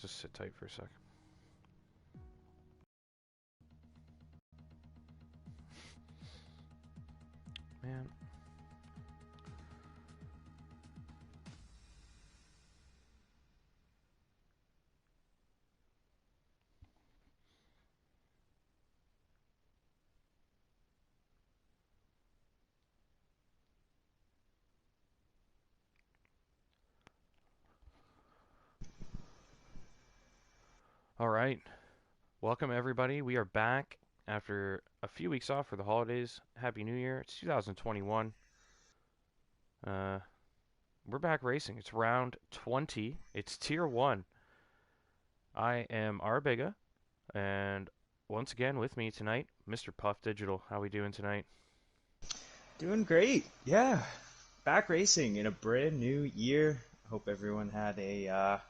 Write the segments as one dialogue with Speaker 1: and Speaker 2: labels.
Speaker 1: just sit tight for a sec. Man. All right. Welcome, everybody. We are back after a few weeks off for the holidays. Happy New Year. It's 2021. We're back racing. It's round 20. It's tier 1. I am Arbiga, and once again with me tonight, Mr. Puff Digital. How we doing tonight?
Speaker 2: Doing great. Yeah. Back racing in a brand new year. Hope everyone had a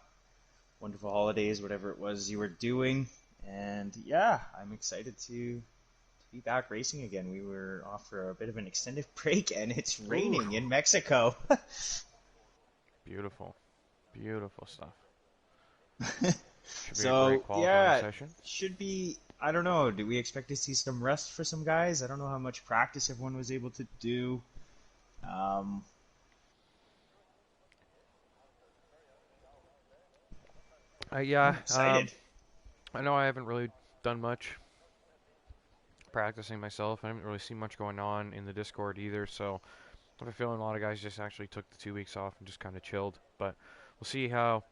Speaker 2: wonderful holidays, whatever it was you were doing. And yeah, I'm excited to be back racing again. We were off for a bit of an extended break, and it's raining in Mexico.
Speaker 1: Beautiful. Beautiful stuff. Should be a
Speaker 2: So
Speaker 1: great qualifying
Speaker 2: yeah,
Speaker 1: session.
Speaker 2: should be. I don't know. Do we expect to see some rest for some guys? I don't know how much practice everyone was able to do. Um,
Speaker 1: Yeah,
Speaker 2: I'm excited.
Speaker 1: I know I haven't really done much practicing myself. I haven't really seen much going on in the Discord either, so I have a feeling a lot of guys just actually took the 2 weeks off and just kind of chilled. But we'll see how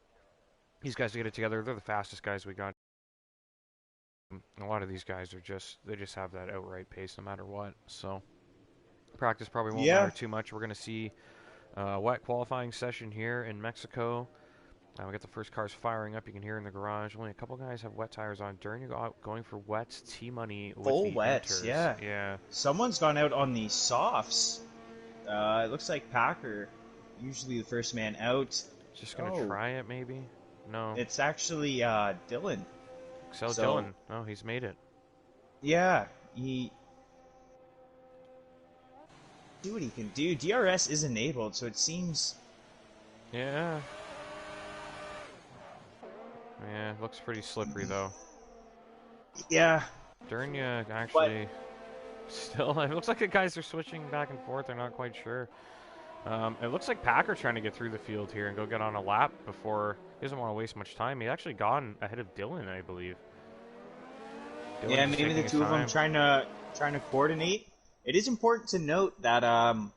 Speaker 1: these guys get it together. They're the fastest guys we got. A lot of these guys are they just have that outright pace no matter what. So practice probably won't matter
Speaker 2: Yeah.
Speaker 1: too much. We're going to see a wet qualifying session here in Mexico. We got the first cars firing up. You can hear in the garage. Only a couple guys have wet tires on. During going for wets, T-Money with
Speaker 2: Full
Speaker 1: the
Speaker 2: wets,
Speaker 1: inters.
Speaker 2: yeah.
Speaker 1: Yeah.
Speaker 2: Someone's gone out on the softs. It looks like Packer, usually the first man out.
Speaker 1: Just going to
Speaker 2: Oh,
Speaker 1: try it maybe? No.
Speaker 2: it's actually Dylan.
Speaker 1: Excel
Speaker 2: So,
Speaker 1: Dillon. Oh, he's made it.
Speaker 2: yeah, he do what he can do. DRS is enabled, so it seems.
Speaker 1: Yeah. Yeah, looks pretty slippery though.
Speaker 2: Yeah,
Speaker 1: Durnia
Speaker 2: but
Speaker 1: actually still, it looks like the guys are switching back and forth. They're not quite sure. It looks like Packer trying to get through the field here and go get on a lap before. He doesn't want to waste much time. He actually gone ahead of Dylan, I believe.
Speaker 2: yeah,
Speaker 1: Dylan's just
Speaker 2: maybe
Speaker 1: taking
Speaker 2: the
Speaker 1: his
Speaker 2: two of them
Speaker 1: time.
Speaker 2: trying to coordinate. It is important to note that
Speaker 1: No,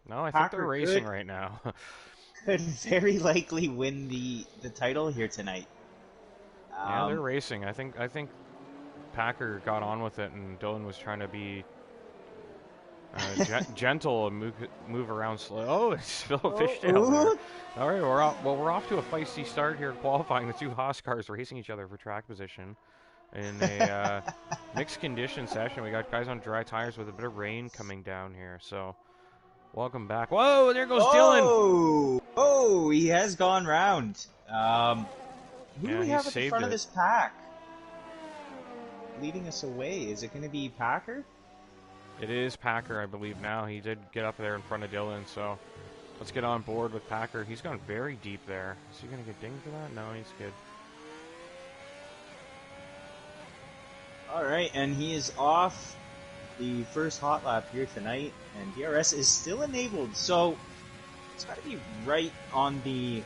Speaker 1: I think they're
Speaker 2: Packer
Speaker 1: racing right now.
Speaker 2: could very likely win the title here tonight.
Speaker 1: Yeah, they're
Speaker 2: Um,
Speaker 1: racing. I think Packer got on with it, and Dylan was trying to be gentle and move around slow. Oh, it's Phil Fishtail there.
Speaker 2: oh,
Speaker 1: All right, we're off to a feisty start here qualifying. The two Haas cars racing each other for track position in a mixed condition session. We got guys on dry tires with a bit of rain coming down here. So welcome back. Whoa, there goes Dylan.
Speaker 2: oh, he has gone round. Who do
Speaker 1: Yeah,
Speaker 2: we
Speaker 1: he
Speaker 2: have at the
Speaker 1: saved
Speaker 2: front of
Speaker 1: it.
Speaker 2: this pack? Leading us away. Is it going to be Packer?
Speaker 1: It is Packer, I believe now. He did get up there in front of Dylan, so let's get on board with Packer. He's gone very deep there. Is he going to get dinged for that? No, he's good.
Speaker 2: All right, and he is off the first hot lap here tonight, and DRS is still enabled, so it's got to be right on the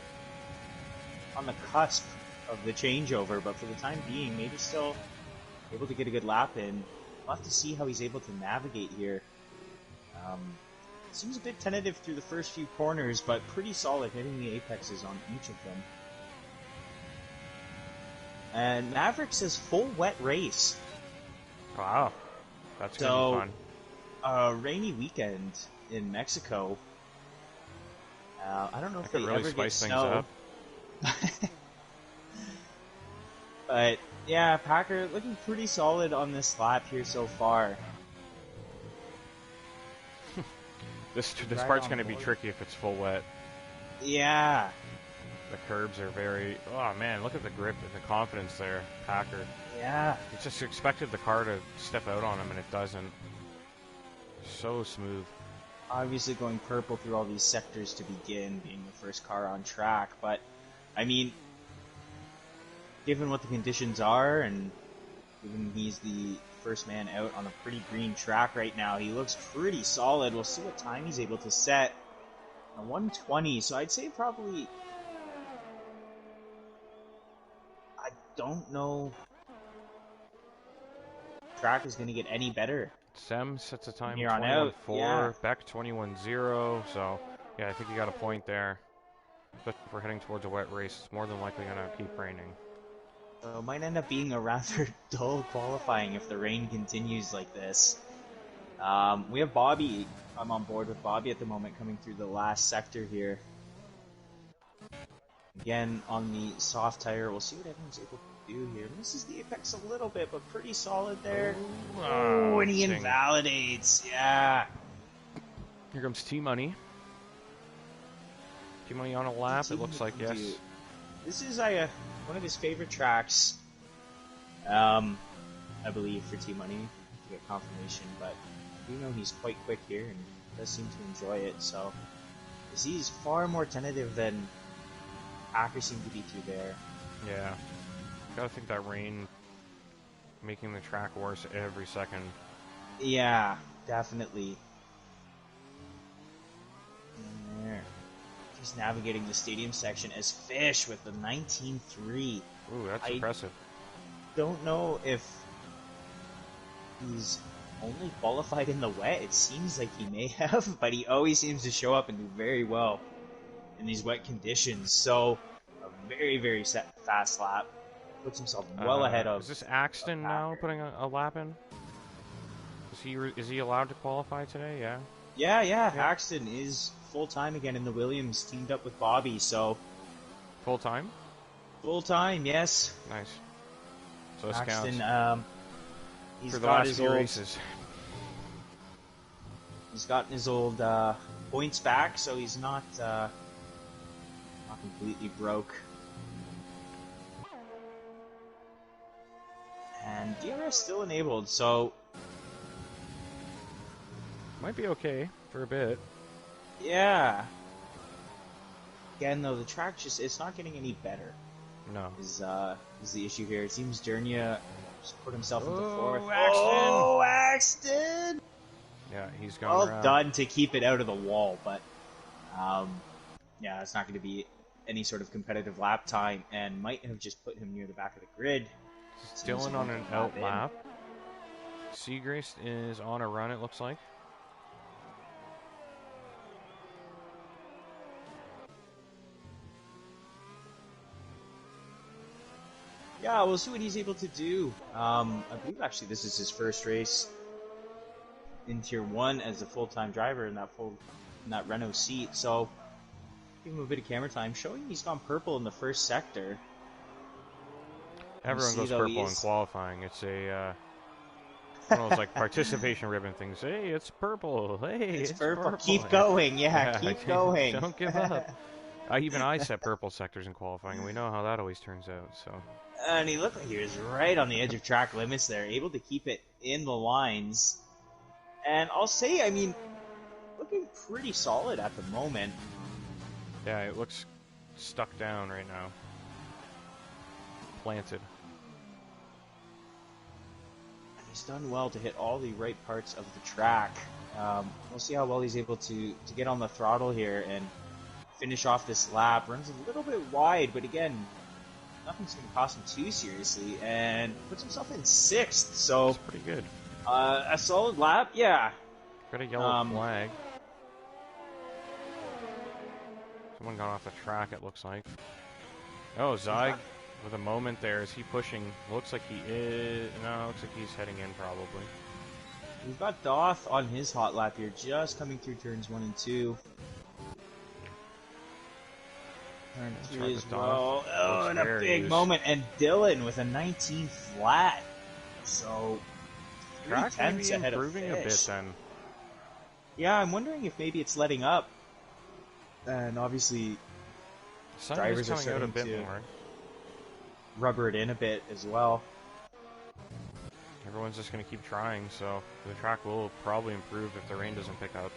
Speaker 2: cusp of the changeover. But for the time being, maybe still able to get a good lap in. We'll have to see how he's able to navigate here. Seems a bit tentative through the first few corners, but pretty solid, hitting the apexes on each of them. And Maverick says full wet race.
Speaker 1: Wow, that's going to be fun.
Speaker 2: A rainy weekend in Mexico. I don't know if
Speaker 1: That could
Speaker 2: they
Speaker 1: really
Speaker 2: ever get
Speaker 1: spice things
Speaker 2: snow.
Speaker 1: up.
Speaker 2: But yeah, Packer looking pretty solid on this lap here so far.
Speaker 1: This
Speaker 2: Right
Speaker 1: part's
Speaker 2: on
Speaker 1: going to be
Speaker 2: board.
Speaker 1: tricky if it's full wet.
Speaker 2: Yeah,
Speaker 1: The curbs are very... Oh, man, look at the grip and the confidence there, Packer.
Speaker 2: yeah.
Speaker 1: He just expected the car to step out on him, and it doesn't. So smooth.
Speaker 2: Obviously going purple through all these sectors to begin, being the first car on track. But, I mean, given what the conditions are, and given he's the first man out on a pretty green track right now, he looks pretty solid. We'll see what time he's able to set. A 1:20, so I'd say probably... I don't know if track is going to get any better.
Speaker 1: Sem sets a time
Speaker 2: Here on out,
Speaker 1: 21.4,
Speaker 2: yeah.
Speaker 1: Beck 21.0, so yeah, I think you got a point there. Especially if we're heading towards a wet race, it's more than likely going to keep raining.
Speaker 2: So it might end up being a rather dull qualifying if the rain continues like this. We have Bobby. I'm on board with Bobby at the moment, coming through the last sector here. Again, on the soft tire, we'll see what everyone's able to do here. Misses the apex a little bit, but pretty solid there. Oh, and he invalidates. Yeah.
Speaker 1: Here comes T-Money. T-Money on a lap, it looks like, yes.
Speaker 2: This is one of his favorite tracks, I believe, for T-Money, to get confirmation, but I do know he's quite quick here and does seem to enjoy it, so he's far more tentative than Packers seem to be through there.
Speaker 1: Yeah. Gotta think that rain making the track worse every second.
Speaker 2: Yeah, definitely. And there. He's navigating the stadium section as Fish with the 19.3.
Speaker 1: Ooh, that's impressive.
Speaker 2: Don't know if he's only qualified in the wet. It seems like he may have, but he always seems to show up and do very well in these wet conditions. So, a very, very fast lap. Puts himself well ahead of...
Speaker 1: Is this Axton now putting a lap in? Is he allowed to qualify today? Yeah.
Speaker 2: Yeah. Axton is full-time again in the Williams, teamed up with Bobby, so...
Speaker 1: Full-time?
Speaker 2: Full-time, yes.
Speaker 1: Nice. So this
Speaker 2: Axton,
Speaker 1: counts.
Speaker 2: He's
Speaker 1: for the
Speaker 2: got
Speaker 1: last
Speaker 2: his
Speaker 1: few
Speaker 2: old...
Speaker 1: races.
Speaker 2: He's gotten his old points back, so he's not completely broke. And DRS still enabled, so...
Speaker 1: Might be okay for a bit.
Speaker 2: Yeah. Again, though, the track it's not getting any better.
Speaker 1: No.
Speaker 2: Is the issue here. It seems Dernier just put himself into fourth.
Speaker 1: Axton!
Speaker 2: Oh, Axton!
Speaker 1: Yeah, he's gone
Speaker 2: Well done to keep it out of the wall, but yeah, it's not going to be any sort of competitive lap time, and might have just put him near the back of the grid.
Speaker 1: Dylan on an out lap. Seagrace is on a run, it looks like.
Speaker 2: Yeah, we'll see what he's able to do. I believe actually this is his first race in Tier 1 as a full-time driver in that Renault seat, so give him a bit of camera time, showing he's gone purple in the first sector.
Speaker 1: Everyone goes purple in qualifying. It's one of those like participation ribbon things. Hey, it's purple. Hey, it's purple.
Speaker 2: Keep going, yeah, keep going.
Speaker 1: Don't give up. Even I set purple sectors in qualifying, and we know how that always turns out. So.
Speaker 2: And he looked like he was right on the edge of track limits there, able to keep it in the lines. And I'll say, I mean, looking pretty solid at the moment.
Speaker 1: Yeah, it looks stuck down right now. Planted.
Speaker 2: He's done well to hit all the right parts of the track. We'll see how well he's able to get on the throttle here and finish off this lap. Runs a little bit wide, but again, nothing's going to cost him too seriously, and puts himself in 6th. So
Speaker 1: that's pretty good.
Speaker 2: A solid lap, yeah.
Speaker 1: Got a yellow flag. Someone got off the track, it looks like. Oh, Zyg with a moment there. Is he pushing? Looks like he is. No, looks like he's heading in probably.
Speaker 2: We've got Doth on his hot lap here, just coming through turns 1 and 2. Turn 3 as well. Oh, and a big moment. And Dylan with a 19 flat. So, 3 tenths ahead of Fish.
Speaker 1: Improving a bit then.
Speaker 2: Yeah, I'm wondering if maybe it's letting up. And obviously, drivers are starting to rubber it in a bit as well.
Speaker 1: Everyone's just going to keep trying, so the track will probably improve if the rain doesn't pick up.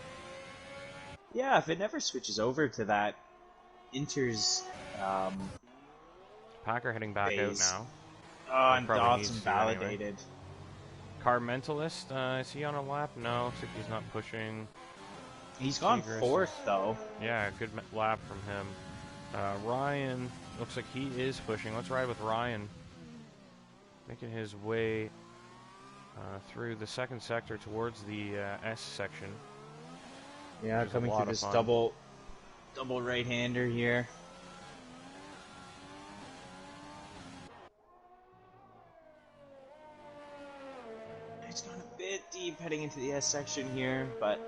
Speaker 2: Yeah, if it never switches over to that Inter's
Speaker 1: Packer heading back out
Speaker 2: phase.
Speaker 1: now.
Speaker 2: Oh,
Speaker 1: He
Speaker 2: and
Speaker 1: probably
Speaker 2: Dawson
Speaker 1: needs to anyway.
Speaker 2: validated.
Speaker 1: Car Mentalist, is he on a lap? No, looks like he's not pushing.
Speaker 2: He's gone
Speaker 1: Tigris
Speaker 2: fourth, though.
Speaker 1: Yeah, good lap from him. Ryan, looks like he is pushing. Let's ride with Ryan. Making his way through the second sector towards the S section.
Speaker 2: Yeah, coming through this double right-hander here. It's gone a bit deep heading into the S section here, but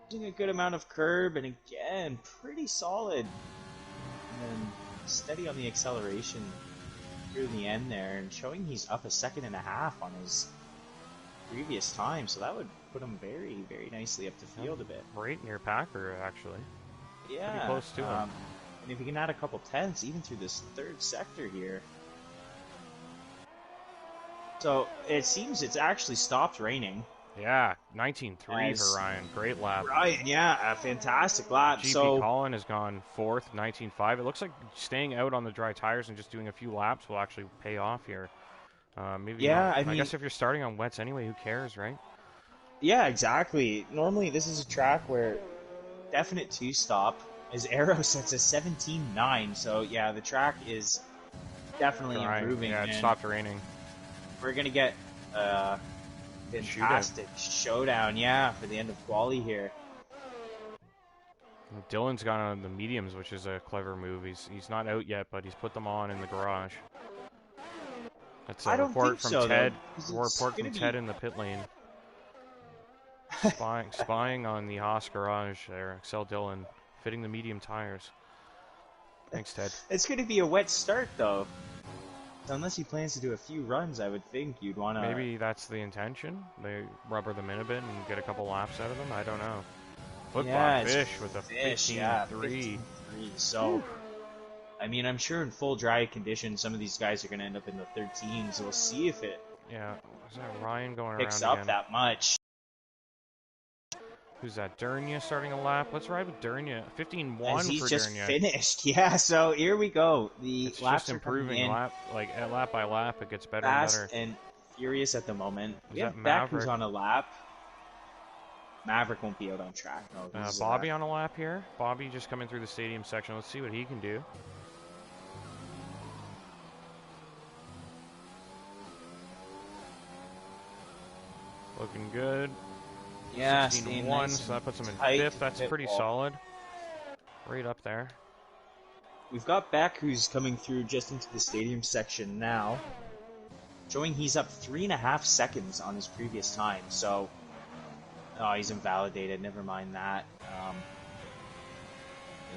Speaker 2: using a good amount of curb, and again, pretty solid. And steady on the acceleration through the end there, and showing he's up 1.5 seconds on his previous time, so that would put him very, very nicely up the field a bit.
Speaker 1: Right near Packer, actually.
Speaker 2: Yeah.
Speaker 1: Pretty close to him.
Speaker 2: And if he can add a couple tenths, even through this third sector here. So it seems it's actually stopped raining.
Speaker 1: Yeah, 19.3 for Ryan. Great lap.
Speaker 2: Ryan, yeah, a fantastic lap.
Speaker 1: GP Colin has gone fourth, 19.5. It looks like staying out on the dry tires and just doing a few laps will actually pay off here. Maybe
Speaker 2: yeah,
Speaker 1: not.
Speaker 2: I mean,
Speaker 1: guess if you're starting on wets anyway, who cares, right?
Speaker 2: Yeah, exactly. Normally this is a track where definite two-stop. His arrow sets a 17.9, so yeah, the track is definitely improving.
Speaker 1: Yeah, it stopped raining.
Speaker 2: We're going to get a fantastic showdown, yeah, for the end of quali here.
Speaker 1: Dylan's gone on the mediums, which is a clever move. He's not out yet, but he's put them on in the garage. That's a report from Ted. Report from Ted in the pit lane. Spying on the Haas garage there. Excel Dillon fitting the medium tires. Thanks, Ted.
Speaker 2: It's going to be a wet start, though. Unless he plans to do a few runs, I would think you'd want to...
Speaker 1: Maybe that's the intention. They rubber them in a bit and get a couple laps out of them. I don't know. Football Fish with a 15.3.
Speaker 2: So, I mean, I'm sure in full dry conditions, some of these guys are going to end up in the 13s. We'll see if it...
Speaker 1: Yeah, is that Ryan going
Speaker 2: picks
Speaker 1: around
Speaker 2: up
Speaker 1: again?
Speaker 2: That much.
Speaker 1: Who's that? Durnia starting a lap. Let's ride with Durnia. 15.1 for Durnia.
Speaker 2: He's just finished. Yeah, so here we go.
Speaker 1: It's just improving lap by lap. It gets better
Speaker 2: fast
Speaker 1: and better.
Speaker 2: And furious at the moment.
Speaker 1: Is
Speaker 2: we have Beck who's on a lap. Maverick won't be out on track. No,
Speaker 1: Bobby on a lap here. Bobby just coming through the stadium section. Let's see what he can do. Looking good.
Speaker 2: Yeah,
Speaker 1: 16.1,
Speaker 2: nice
Speaker 1: so that puts him in
Speaker 2: tight,
Speaker 1: 5th. That's pretty solid. Right up there.
Speaker 2: We've got Beck who's coming through just into the stadium section now. Showing he's up 3.5 seconds on his previous time, so... Oh, he's invalidated, never mind that.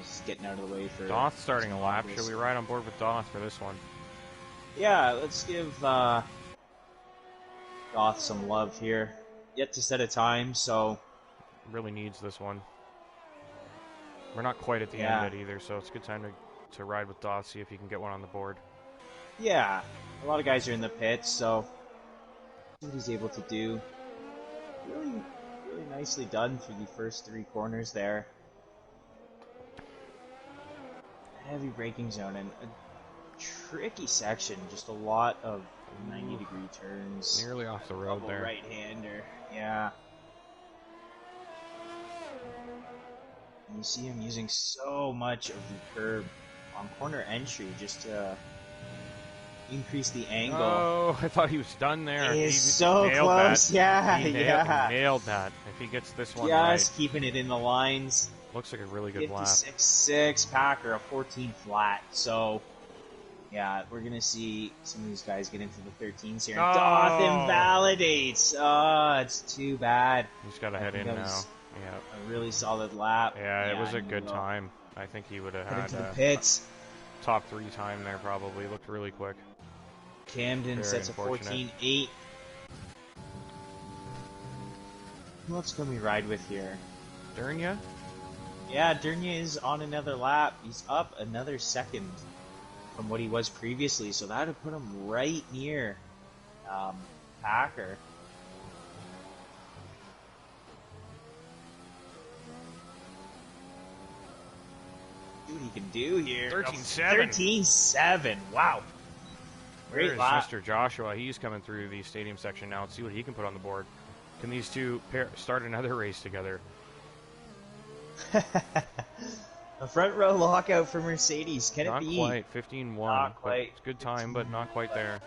Speaker 2: Just getting out of the way for...
Speaker 1: Doth starting a lap. Should we ride on board with Doth for this one?
Speaker 2: Yeah, let's give Doth some love here. Yet to set a time, so...
Speaker 1: Really needs this one. We're not quite at the end of it either, so it's a good time to ride with Doth, see if he can get one on the board.
Speaker 2: Yeah, a lot of guys are in the pits, so... See what he's able to do. Really nicely done through the first 3 corners there. Heavy braking zone and a tricky section, just a lot of 90-degree turns.
Speaker 1: Nearly off the road there.
Speaker 2: Right-hander, yeah. And you see him using so much of the curb on corner entry just to increase the angle.
Speaker 1: Oh, I thought he was done there.
Speaker 2: He's so close, yeah,
Speaker 1: he nailed that. If he gets this one
Speaker 2: just keeping it in the lines.
Speaker 1: Looks like a really good lap.
Speaker 2: 56.6 Packer, a 14 flat. So, yeah, we're going to see some of these guys get into the 13s here. And Doth invalidates. Oh, it's too bad.
Speaker 1: He's got to head in now. Yeah.
Speaker 2: A really solid lap.
Speaker 1: Yeah, it was a good time. I think he would have had
Speaker 2: the pits.
Speaker 1: Top 3 time there probably. Looked really quick.
Speaker 2: Camden sets a 14.8. Who else can we ride with here?
Speaker 1: Durnia?
Speaker 2: Yeah, Durnia is on another lap. He's up another second from what he was previously, so that would put him right near Packer. See what he can do here.
Speaker 1: 13.7.
Speaker 2: 13.7. Wow. Great
Speaker 1: There's
Speaker 2: lap.
Speaker 1: Mr. Joshua. He's coming through the stadium section now. Let's see what he can put on the board. Can these two start another race together?
Speaker 2: A front row lockout for Mercedes. Can
Speaker 1: Not
Speaker 2: it be?
Speaker 1: quite. 15.1.
Speaker 2: Not quite.
Speaker 1: It's a good time, but not quite there.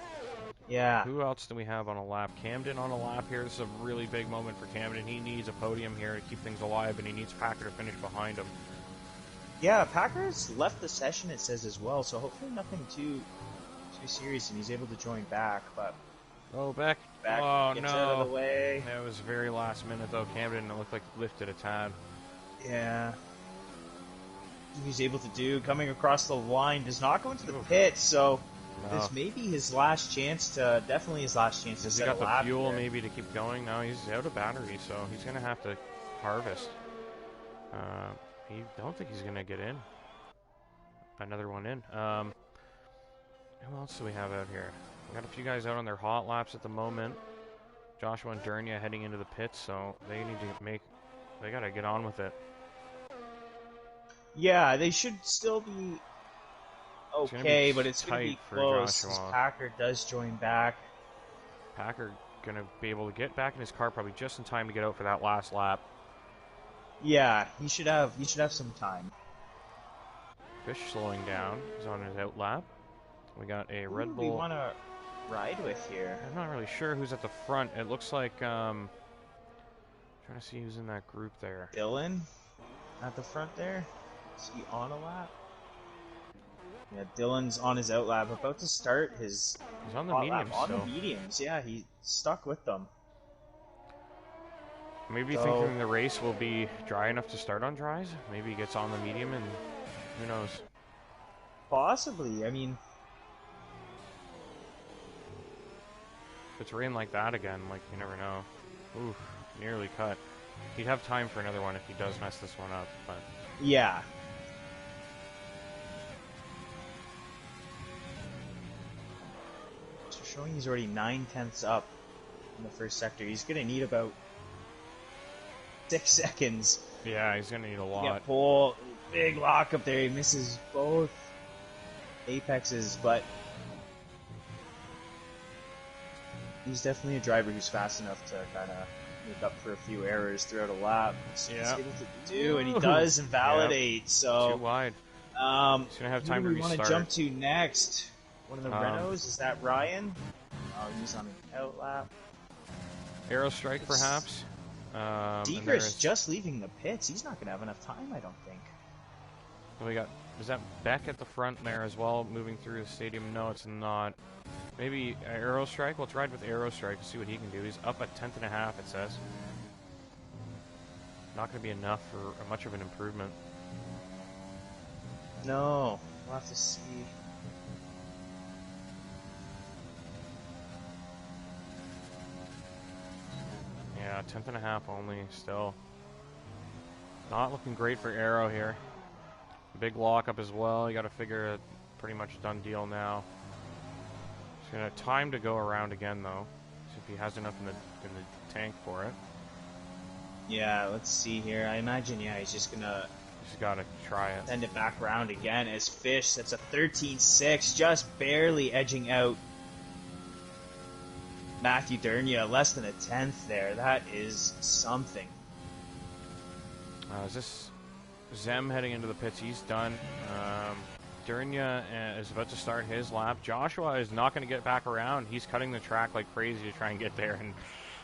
Speaker 2: Yeah.
Speaker 1: Who else do we have on a lap? Camden on a lap here. This is a really big moment for Camden. He needs a podium here to keep things alive, and he needs Packer to finish behind him.
Speaker 2: Yeah, Packers left the session, it says as well, so hopefully nothing too serious, and he's able to join back. But
Speaker 1: back. Oh,
Speaker 2: gets
Speaker 1: no.
Speaker 2: out of the way.
Speaker 1: That was very last minute, though. Camden, it looked like lifted a tad.
Speaker 2: Yeah. He's able to do coming across the line, does not go into the pit, so this may be his last chance to
Speaker 1: Has he got the fuel
Speaker 2: here.
Speaker 1: maybe to keep going? No, he's out of battery, so he's going to have to harvest. I don't think he's going to get in. Another one in. Who else do we have out here? We got a few guys out on their hot laps at the moment. Joshua and Durnia heading into the pits, so they need to they got to get on with it.
Speaker 2: Yeah, they should still be okay, but it's going to be close. Packer does join back.
Speaker 1: Packer going to be able to get back in his car probably just in time to get out for that last lap.
Speaker 2: Yeah, he should have some time.
Speaker 1: Fish slowing down. He's on his out lap. We got a Red Bull.
Speaker 2: We want to ride with here.
Speaker 1: I'm not really sure who's at the front. It looks like trying to see who's in that group there.
Speaker 2: Dylan at the front there. Is he on a lap? Yeah, Dylan's on his out lap, about to start his.
Speaker 1: He's on the mediums.
Speaker 2: On the mediums, yeah, he stuck with them.
Speaker 1: Maybe thinking the race will be dry enough to start on dries. Maybe he gets on the medium, and who knows?
Speaker 2: Possibly. I mean,
Speaker 1: if it's rain like that again, like you never know. Oof, nearly cut. He'd have time for another one if he does mess this one up, but
Speaker 2: yeah. So showing he's already 9/10 up in the first sector. He's gonna need about 6 seconds.
Speaker 1: Yeah, he's gonna need a lot.
Speaker 2: Yeah, pole, big lock up there. He misses both apexes, but he's definitely a driver who's fast enough to kind of make up for a few errors throughout a lap. So he's able to do, and he does invalidate. Yep. So
Speaker 1: too wide. He's gonna have time to restart.
Speaker 2: Who do we want to jump to next? One of the Renaults? Is that Ryan? Oh, he's on an out lap.
Speaker 1: Aero Strike, perhaps.
Speaker 2: Deeker's just leaving the pits. He's not going to have enough time, I don't think.
Speaker 1: We got, is that Beck at the front there as well, moving through the stadium? No, it's not. Maybe Aero Strike? Let's ride with Aero Strike and see what he can do. He's up a 10.5, it says. Not going to be enough for much of an improvement.
Speaker 2: No, we'll have to see.
Speaker 1: Yeah, 10.5 only, still. Not looking great for Aero here. Big lockup as well. You got to figure a pretty much done deal now. He's gonna time to go around again though. See if he has enough in the tank for it.
Speaker 2: Yeah, let's see here. I imagine he's just gonna.
Speaker 1: He's got to try it.
Speaker 2: Send it back around again as Fish. That's a 13.6, just barely edging out Matthew Durnia, less than a 10th there. That is something.
Speaker 1: Is this Zem heading into the pits? He's done. Durnia is about to start his lap. Joshua is not going to get back around. He's cutting the track like crazy to try and get there, and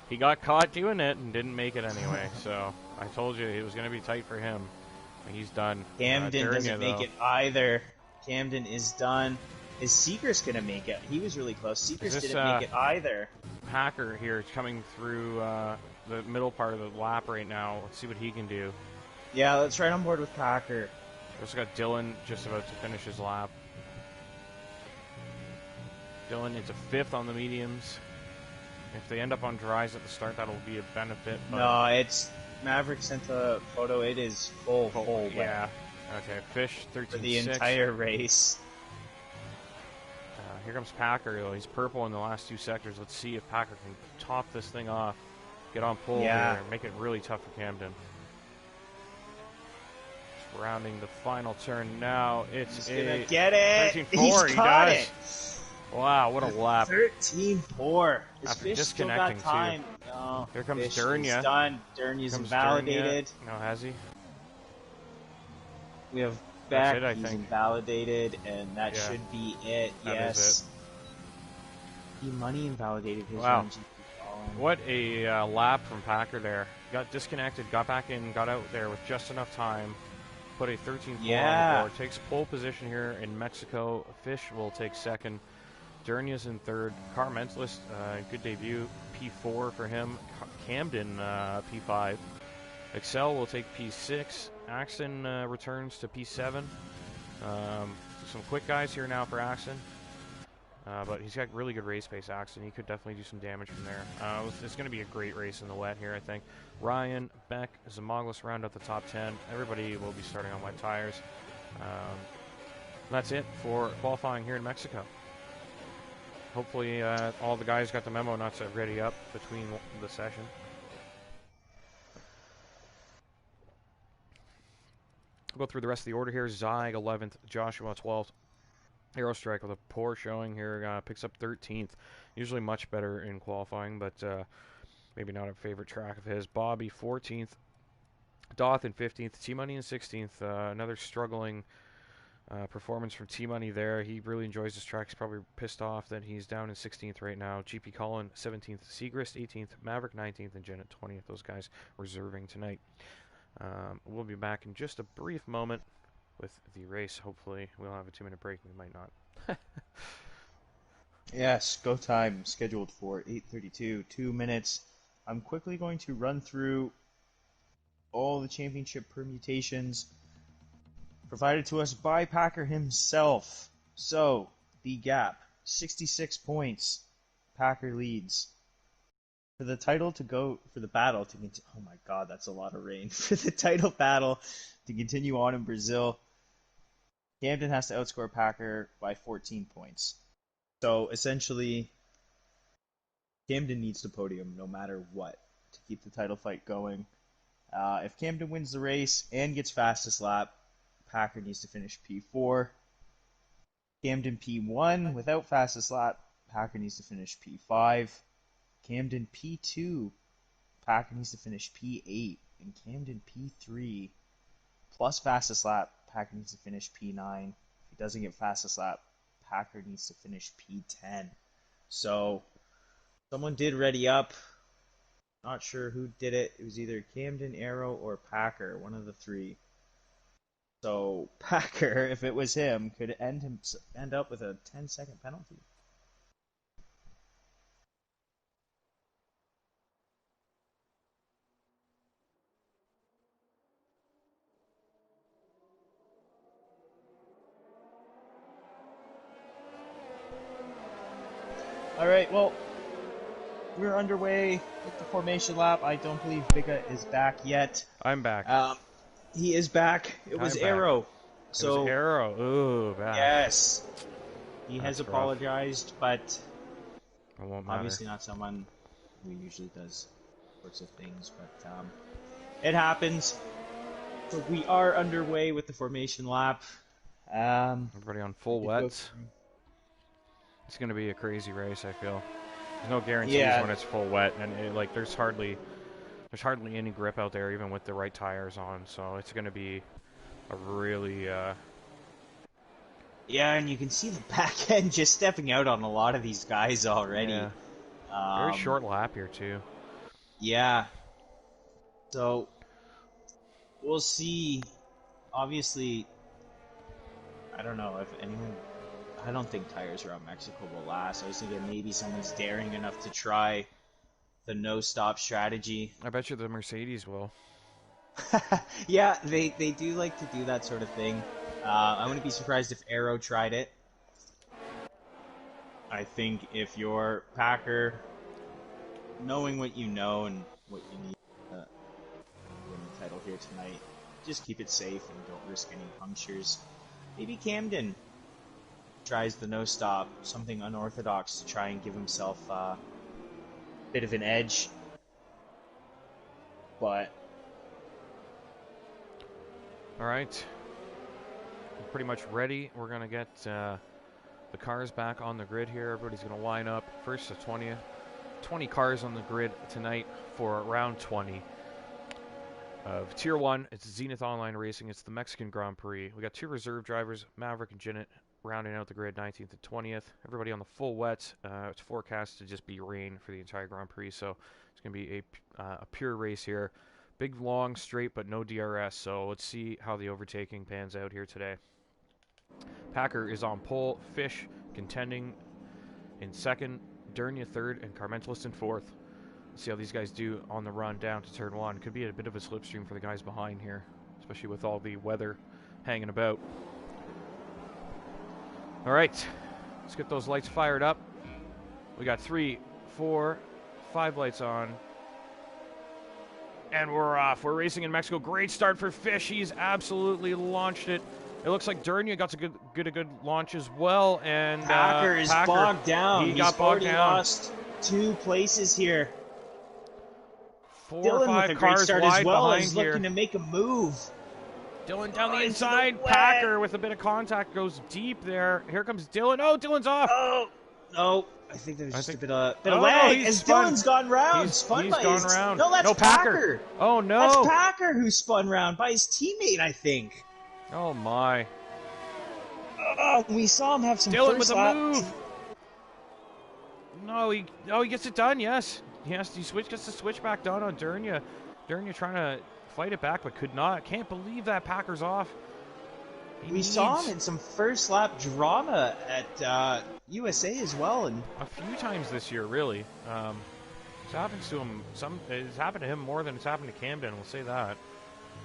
Speaker 1: he got caught doing it and didn't make it anyway. So I told you it was going to be tight for him. He's done.
Speaker 2: Camden doesn't make it either. Camden is done. Is Seekers going to make it? He was really close. Seekers didn't make it either.
Speaker 1: Hacker here is coming through the middle part of the lap right now. Let's see what he can do.
Speaker 2: Yeah, let's ride on board with Packer.
Speaker 1: We also got Dylan just about to finish his lap. Dylan is a 5th on the mediums. If they end up on dries at the start, that'll be a benefit. But
Speaker 2: no, it's Maverick sent a photo. It is full.
Speaker 1: Yeah. Okay, Fish 13.6
Speaker 2: for the entire race.
Speaker 1: Here comes Packer, though. He's purple in the last 2 sectors. Let's see if Packer can top this thing off. Get on pole here and make it really tough for Camden. Just rounding the final turn now. It's
Speaker 2: He's
Speaker 1: a
Speaker 2: gonna get it.
Speaker 1: 13.4.
Speaker 2: He's
Speaker 1: He
Speaker 2: got
Speaker 1: does.
Speaker 2: it.
Speaker 1: Wow, what a lap.
Speaker 2: 13.4. Is
Speaker 1: After
Speaker 2: Fish still
Speaker 1: disconnecting,
Speaker 2: got
Speaker 1: too.
Speaker 2: time? No.
Speaker 1: Here comes
Speaker 2: Fish is
Speaker 1: Durnia.
Speaker 2: done. Dernia's
Speaker 1: Comes
Speaker 2: invalidated.
Speaker 1: Durnia. No, has he?
Speaker 2: We have
Speaker 1: That's
Speaker 2: Beck.
Speaker 1: it, I
Speaker 2: He's
Speaker 1: think.
Speaker 2: invalidated, and that
Speaker 1: Yeah.
Speaker 2: should be it.
Speaker 1: That
Speaker 2: yes.
Speaker 1: is
Speaker 2: Money invalidated his
Speaker 1: Wow.
Speaker 2: own GP.
Speaker 1: What a lap from Packer there. Got disconnected, got back in, got out there with just enough time. Put a 13.4 on the board. Takes pole position here in Mexico. Fish will take second. Dernia's in third. Car Mentalist, good debut. P4 for him. Camden, P5. Excel will take P6. Axon returns to P7. Some quick guys here now for Axon. But he's got really good race pace, Axon. He could definitely do some damage from there. It's going to be a great race in the wet here, I think. Ryan, Beck, Zamoglis round out the top 10. Everybody will be starting on wet tires. That's it for qualifying here in Mexico. Hopefully all the guys got the memo not to ready up between the session. We'll go through the rest of the order here. Zyg 11th, Joshua 12th. Aerostrike with a poor showing here, picks up 13th. Usually much better in qualifying, but maybe not a favorite track of his. Bobby 14th. Doth in 15th. T-Money in 16th. Another struggling performance from T-Money there. He really enjoys this track. He's probably pissed off that he's down in 16th right now. GP Colin 17th. Segrist 18th. Maverick 19th. And Janet 20th. Those guys reserving tonight. We'll be back in just a brief moment with the race. Hopefully we'll have a 2-minute break. We might not.
Speaker 2: Yes, go time scheduled for 8:32, 2 minutes. I'm quickly going to run through all the championship permutations provided to us by Packer himself. So, the gap, 66 points. Packer leads. For the title to go, for the battle to continue, oh my god, that's a lot of rain. For the title battle to continue on in Brazil, Camden has to outscore Packer by 14 points. So, essentially, Camden needs to podium no matter what to keep the title fight going. If Camden wins the race and gets fastest lap, Packer needs to finish P4. Camden P1 without fastest lap, Packer needs to finish P5. Camden P2, Packer needs to finish P8. And Camden P3 plus fastest lap, Packer needs to finish P9. If he doesn't get fastest lap, Packer needs to finish P10. So, someone did ready up. Not sure who did it. It was either Camden, Arrow, or Packer, one of the three. So Packer, if it was him, could end up with a 10-second penalty. All right, well, we're underway with the formation lap. I don't believe Bigga is back yet.
Speaker 1: I'm back.
Speaker 2: He is back. It was Arrow.
Speaker 1: So, it was Arrow. Ooh, bad.
Speaker 2: Yes. He
Speaker 1: That's
Speaker 2: has apologized, but
Speaker 1: it won't
Speaker 2: obviously
Speaker 1: matter.
Speaker 2: not someone who usually does sorts of things, but it happens. So we are underway with the formation lap.
Speaker 1: Everybody on full wets. It's going to be a crazy race, I feel. There's no guarantees when it's full wet, and there's hardly any grip out there, even with the right tires on. So it's going to be a really
Speaker 2: yeah, and you can see the back end just stepping out on a lot of these guys already.
Speaker 1: Yeah. Very short lap here too.
Speaker 2: Yeah. So we'll see. Obviously, I don't know if anyone. I don't think tires around Mexico will last. I was thinking maybe someone's daring enough to try the no-stop strategy.
Speaker 1: I bet you the Mercedes will.
Speaker 2: Yeah, they do like to do that sort of thing. I wouldn't be surprised if Arrow tried it. I think if you're Packer, knowing what you know and what you need to win the title here tonight, just keep it safe and don't risk any punctures. Maybe Camden tries the no-stop, something unorthodox to try and give himself a bit of an edge. But
Speaker 1: All right, we're pretty much ready. We're gonna get the cars back on the grid here. Everybody's gonna line up. First to 20 cars on the grid tonight for round 20 of Tier 1. It's Zenith Online Racing. It's the Mexican Grand Prix. We got 2 reserve drivers, Maverick and Jinnit, rounding out the grid 19th and 20th. Everybody on the full wet. It's forecast to just be rain for the entire Grand Prix, so it's going to be a pure race here. Big, long, straight, but no DRS, so let's see how the overtaking pans out here today. Packer is on pole, Fish contending in second, Dernia third, and Carmentelis in fourth. Let's see how these guys do on the run down to turn 1. Could be a bit of a slipstream for the guys behind here, especially with all the weather hanging about. All right, let's get those lights fired up. We got 3, 4, 5 lights on. And we're off. We're racing in Mexico. Great start for Fish. He's absolutely launched it. It looks like Dernia got a good launch as well. And
Speaker 2: Packer is bogged down.
Speaker 1: He's already
Speaker 2: lost 2 places here.
Speaker 1: 4
Speaker 2: Dylan
Speaker 1: or 5
Speaker 2: with a great
Speaker 1: cars
Speaker 2: start
Speaker 1: wide
Speaker 2: as well
Speaker 1: behind
Speaker 2: is
Speaker 1: here.
Speaker 2: looking to make a move.
Speaker 1: Dylan down the inside. Packer with a bit of contact goes deep there. Here comes Dylan. Oh, Dylan's off.
Speaker 2: Oh, no. I think there's just a bit of
Speaker 1: no,
Speaker 2: lag
Speaker 1: he's
Speaker 2: as
Speaker 1: spun.
Speaker 2: Dylan's gone round.
Speaker 1: He's
Speaker 2: Spun by
Speaker 1: gone
Speaker 2: his...
Speaker 1: round.
Speaker 2: No, that's Packer.
Speaker 1: Oh, no.
Speaker 2: That's Packer who spun round by his teammate, I think.
Speaker 1: Oh, my.
Speaker 2: Oh, we saw him have some
Speaker 1: Dylan
Speaker 2: first
Speaker 1: with a
Speaker 2: lap.
Speaker 1: move. No, he gets it done, yes. Gets the switch back done on Dernia. Dernia trying to fight it back, but could not. Can't believe that Packer's off.
Speaker 2: We saw him in some first lap drama at USA as well, and
Speaker 1: a few times this year, really. It happens to him. It's happened to him more than it's happened to Camden. We'll say that.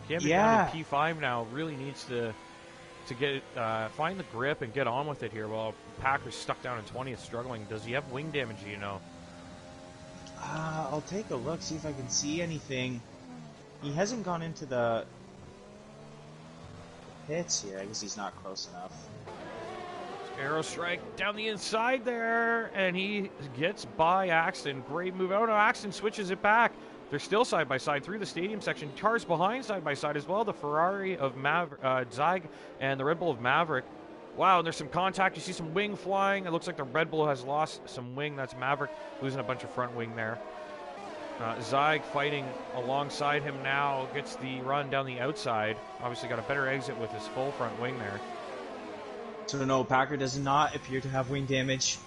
Speaker 1: Camden down in P5 now really needs to get find the grip and get on with it here. While Packer's stuck down in 20th, struggling. Does he have wing damage? Do you know?
Speaker 2: I'll take a look, see if I can see anything. He hasn't gone into the pits here. I guess he's not close enough.
Speaker 1: Arrow strike down the inside there, and he gets by Axton. Great move. Oh no, Axton switches it back. They're still side by side through the stadium section. Cars behind side by side as well. The Ferrari of Zeig and the Red Bull of Maverick. Wow, and there's some contact. You see some wing flying. It looks like the Red Bull has lost some wing. That's Maverick losing a bunch of front wing there. Zeig fighting alongside him now. Gets the run down the outside. Obviously got a better exit with his full front wing there.
Speaker 2: So no, Packer does not appear to have wing damage.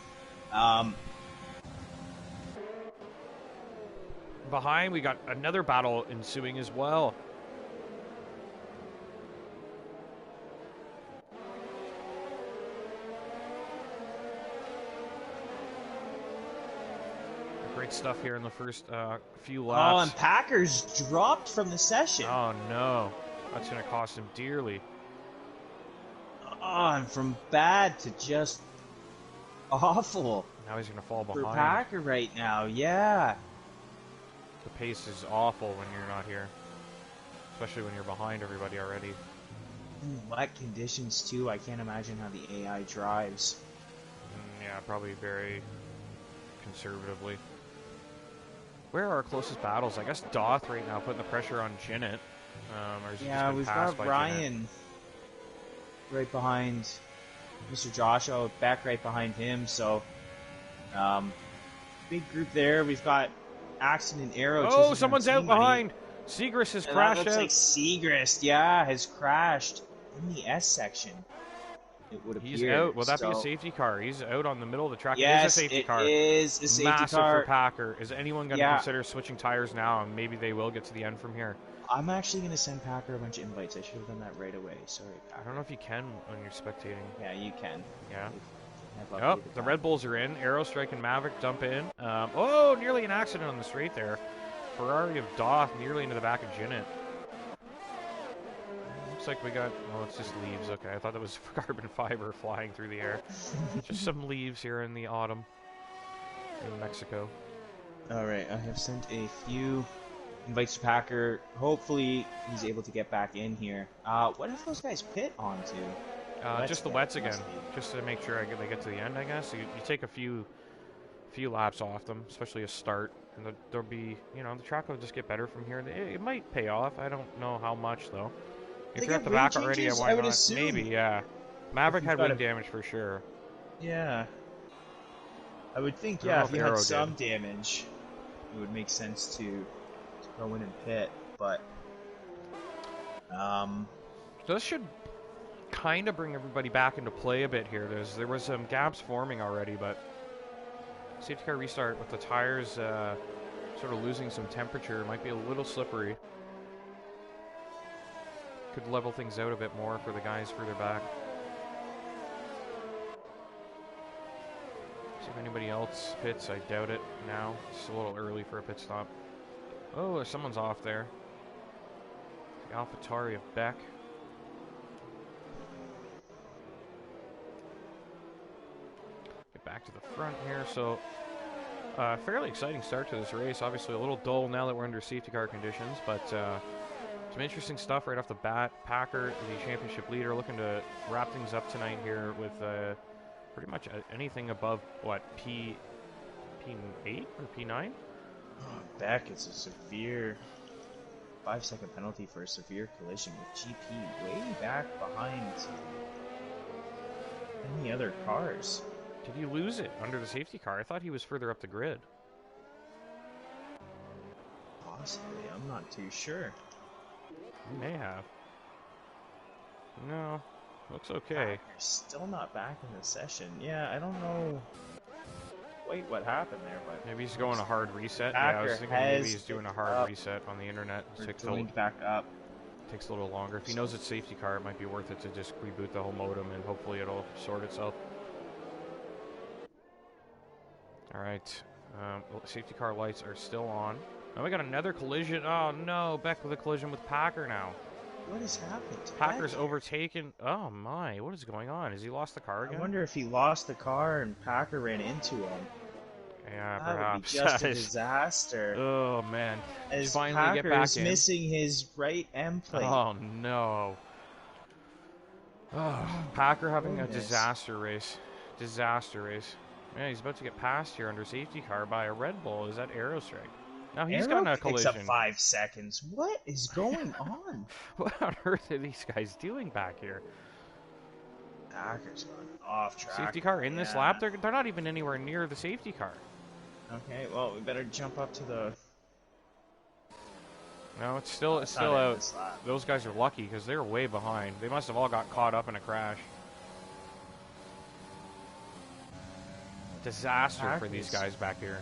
Speaker 1: Behind, we got another battle ensuing as well. Great stuff here in the first few laps.
Speaker 2: Oh, and Packer's dropped from the session.
Speaker 1: Oh no, that's going to cost him dearly.
Speaker 2: Oh, and from bad to just awful.
Speaker 1: Now he's going to fall behind.
Speaker 2: For Packer right now, yeah.
Speaker 1: The pace is awful when you're not here, especially when you're behind everybody already.
Speaker 2: Wet conditions too. I can't imagine how the AI drives.
Speaker 1: Yeah, probably very conservatively. Where are our closest battles? I guess Doth right now putting the pressure on Jinnit.
Speaker 2: Yeah, we've got Ryan right behind Mr. Joshua, back right behind him. So, big group there. We've got Axton and Arrow.
Speaker 1: Oh, someone's out behind. Segrist has crashed out.
Speaker 2: Looks like Segrist, yeah, has crashed in the S section. It would appear.
Speaker 1: He's out. Will that be a safety car? He's out on the middle of the track.
Speaker 2: Yes,
Speaker 1: it is a safety car.
Speaker 2: It is a safety
Speaker 1: Massive
Speaker 2: car.
Speaker 1: for Packer. Is anyone going to consider switching tires now? And maybe they will get to the end from here.
Speaker 2: I'm actually going to send Packer a bunch of invites. I should have done that right away. Sorry, Packer.
Speaker 1: I don't know if you can when you're spectating.
Speaker 2: Yeah, you can.
Speaker 1: Yeah. Oh, the Red Bulls are in. Arrow Strike and Maverick dump in. Oh, nearly an accident on the straight there. Ferrari of Doth nearly into the back of Jinnit. Looks like we got, well, it's just leaves. Okay, I thought that was carbon fiber flying through the air. Just some leaves here in the autumn in Mexico.
Speaker 2: Alright, I have sent a few invites to Packer. Hopefully he's able to get back in here. What if those guys pit onto?
Speaker 1: Just the wets again, just to make sure they get to the end, I guess. You take a few laps off them, especially a start, and there'll be, the track will just get better from here. It might pay off. I don't know how much, though. If
Speaker 2: They
Speaker 1: you're at
Speaker 2: get
Speaker 1: the
Speaker 2: wing
Speaker 1: back already,
Speaker 2: changes,
Speaker 1: why
Speaker 2: I would
Speaker 1: not? Maybe,
Speaker 2: assume.
Speaker 1: yeah.
Speaker 2: If
Speaker 1: Maverick
Speaker 2: you've
Speaker 1: had
Speaker 2: got
Speaker 1: wing
Speaker 2: a...
Speaker 1: damage for sure.
Speaker 2: Yeah. I would think,
Speaker 1: I don't
Speaker 2: yeah,
Speaker 1: know
Speaker 2: if
Speaker 1: if
Speaker 2: you had
Speaker 1: Arrow did.
Speaker 2: some damage, it would make sense to go in and pit, but...
Speaker 1: So this should kind of bring everybody back into play a bit here. There was some gaps forming already, but safety car restart with the tires sort of losing some temperature might be a little slippery. Could level things out a bit more for the guys further back. See if anybody else pits. I doubt it now. It's a little early for a pit stop. Oh, someone's off there. The AlphaTauri of Beck. Get back to the front here. So, fairly exciting start to this race. Obviously a little dull now that we're under safety car conditions, but some interesting stuff right off the bat. Packer, the championship leader, looking to wrap things up tonight here with pretty much anything above, what, P8 or P9?
Speaker 2: Beck, it's a severe 5-second penalty for a severe collision with GP way back behind any other cars.
Speaker 1: Did he lose it under the safety car? I thought he was further up the grid.
Speaker 2: Possibly, I'm not too sure.
Speaker 1: He may have. No, looks okay.
Speaker 2: Packer's still not back in the session. Yeah, I don't know quite what happened there, but
Speaker 1: Maybe he's going a hard reset.
Speaker 2: Packer
Speaker 1: Yeah, I was thinking maybe he's doing a hard reset on the internet.
Speaker 2: joined back up.
Speaker 1: Takes a little longer. If he knows it's safety car, it might be worth it to just reboot the whole modem and hopefully it'll sort itself. Alright, safety car lights are still on. Now we got another collision. Oh no, Beck with a collision with Packer now.
Speaker 2: What has happened to
Speaker 1: Packer's
Speaker 2: Beck?
Speaker 1: overtaken. Oh my, what is going on? Has he lost the car again?
Speaker 2: I wonder if he lost the car and Packer ran into him.
Speaker 1: Yeah,
Speaker 2: That
Speaker 1: perhaps.
Speaker 2: would be just a disaster.
Speaker 1: Oh man.
Speaker 2: As
Speaker 1: Finally get back
Speaker 2: Packer's
Speaker 1: in.
Speaker 2: missing his right end plate.
Speaker 1: Oh no. Oh, Packer having a
Speaker 2: Goodness.
Speaker 1: disaster race. Disaster race. Yeah, he's about to get passed here under safety car by a Red Bull. Is that Aero Strike? Now he's
Speaker 2: Arrow
Speaker 1: got a
Speaker 2: picks
Speaker 1: collision.
Speaker 2: up 5 seconds. What is going on?
Speaker 1: What on earth are these guys doing back here?
Speaker 2: Packer's gone off track.
Speaker 1: Safety car in this lap? They're not even anywhere near the safety car.
Speaker 2: Okay, well, we better jump up to the...
Speaker 1: No, it's still
Speaker 2: not in
Speaker 1: out.
Speaker 2: this lap.
Speaker 1: Those guys are lucky because they're way behind. They must have all got caught up in a crash. Disaster for these guys back here.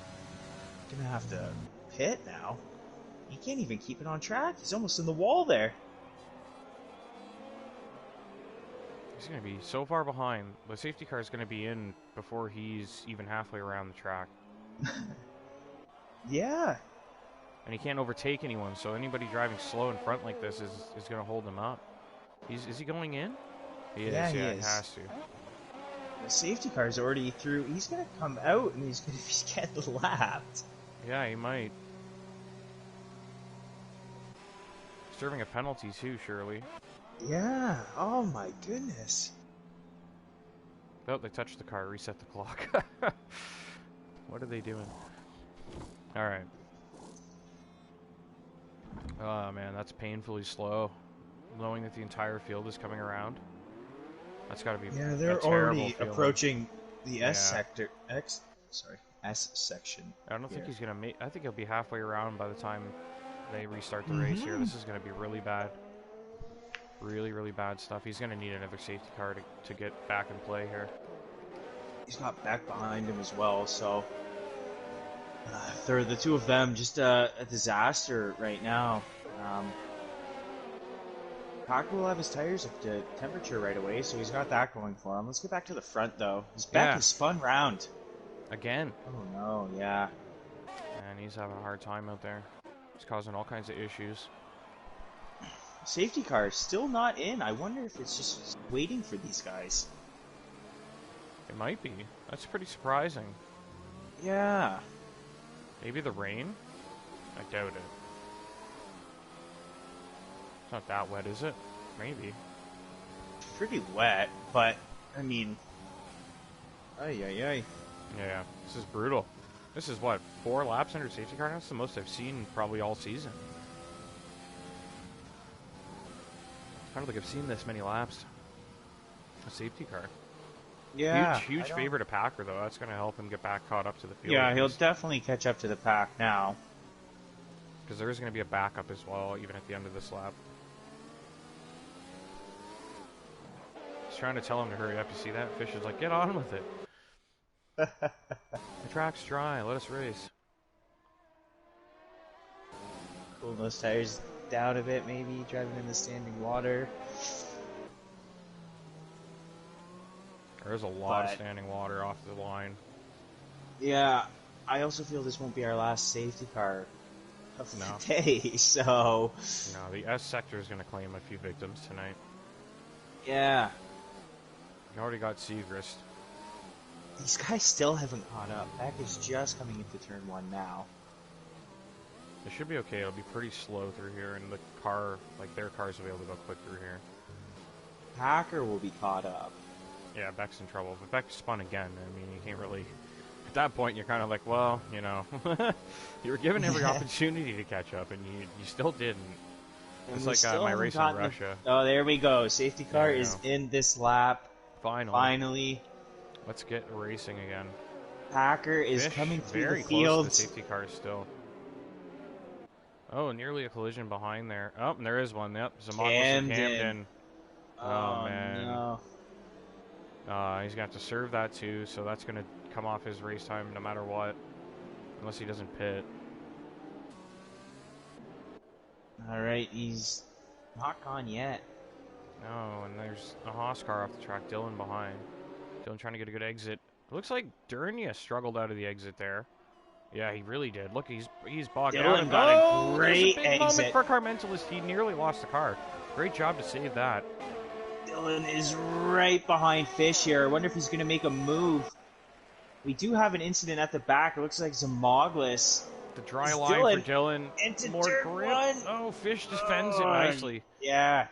Speaker 2: Gonna have to pit now. He can't even keep it on track. He's almost in the wall there.
Speaker 1: He's going to be so far behind. The safety car is going to be in before he's even halfway around the track.
Speaker 2: Yeah.
Speaker 1: And he can't overtake anyone, so anybody driving slow in front like this is going to hold him up. Is he going in? He is,
Speaker 2: Yeah, he
Speaker 1: he
Speaker 2: is.
Speaker 1: has to.
Speaker 2: The safety car's already through. He's gonna come out and he's gonna be get lapped.
Speaker 1: Yeah, he might. Serving a penalty too, surely.
Speaker 2: Yeah. Oh my goodness.
Speaker 1: Oh, they touched the car. Reset the clock. What are they doing? All right. Oh man, that's painfully slow. Knowing that the entire field is coming around. That's got to be
Speaker 2: Yeah, they're
Speaker 1: a terrible
Speaker 2: already
Speaker 1: feeling.
Speaker 2: approaching the S
Speaker 1: Yeah.
Speaker 2: sector. S section.
Speaker 1: I don't think
Speaker 2: here.
Speaker 1: he's gonna make. I think he'll be halfway around by the time they restart the race here. This is gonna be really bad. Really, really bad stuff. He's gonna need another safety car to get back in play here.
Speaker 2: He's got back behind him as well, so they're the two of them just a disaster right now. Packer will have his tires up to temperature right away, so he's got that going for him. Let's get back to the front though. His back
Speaker 1: Yeah.
Speaker 2: is spun round.
Speaker 1: Again.
Speaker 2: Oh no, yeah.
Speaker 1: And he's having a hard time out there. He's causing all kinds of issues.
Speaker 2: Safety car is still not in. I wonder if it's just waiting for these guys.
Speaker 1: It might be. That's pretty surprising.
Speaker 2: Yeah.
Speaker 1: Maybe the rain? I doubt it. It's not that wet, is it? Maybe.
Speaker 2: It's pretty wet, but I mean, ay.
Speaker 1: Yeah, this is brutal. This is what, 4 laps under safety car? That's the most I've seen probably all season. I don't think I've seen this many laps. A safety car.
Speaker 2: Yeah.
Speaker 1: Huge favor to Packer, though. That's going to help him get back caught up to the field.
Speaker 2: Yeah, he'll definitely catch up to the pack now.
Speaker 1: Because there is going to be a backup as well, even at the end of this lap. He's trying to tell him to hurry up. You see that? Fish is like, get on with it. The track's dry. Let us race.
Speaker 2: Cool those tires down a bit, maybe. Driving in the standing water.
Speaker 1: There's a lot of standing water off the line.
Speaker 2: Yeah, I also feel this won't be our last safety car of the day, so...
Speaker 1: No, the S sector is going to claim a few victims tonight.
Speaker 2: Yeah.
Speaker 1: You already got Segrist.
Speaker 2: These guys still haven't caught up. Beck is just coming into turn 1 now.
Speaker 1: It should be okay. It'll be pretty slow through here, and the car, like their cars will be able to go quick through here.
Speaker 2: Packer will be caught up.
Speaker 1: Yeah, Beck's in trouble, but Beck spun again. I mean, you can't really... At that point, you're kind of like, well, you know, you were given every opportunity to catch up, and you still didn't. It's like my race in Russia.
Speaker 2: Oh, there we go. Safety car is in this lap.
Speaker 1: Finally. Let's get racing again.
Speaker 2: Packer is coming through the field.
Speaker 1: Very close to the safety car still. Oh, nearly a collision behind there. Oh, and there is one. Yep, Camden. Oh, man.
Speaker 2: No.
Speaker 1: He's going to have to serve that too, so that's going to come off his race time no matter what. Unless he doesn't pit.
Speaker 2: Alright, he's not gone yet.
Speaker 1: No, and there's a Haas car off the track. Dylan behind. Dylan trying to get a good exit. It looks like Dernier struggled out of the exit there. Yeah, he really did. Look, he's bogged out.
Speaker 2: Dylan got a great
Speaker 1: big
Speaker 2: exit.
Speaker 1: Moment for Carmentalist. He nearly lost the car. Great job to save that.
Speaker 2: Dylan is right behind Fish here. I wonder if he's going to make a move. We do have an incident at the back. It looks like Zamoglis.
Speaker 1: The dry line for Dylan.
Speaker 2: Into
Speaker 1: more
Speaker 2: turn
Speaker 1: grip.
Speaker 2: 1.
Speaker 1: Oh, Fish defends it nicely.
Speaker 2: Yeah.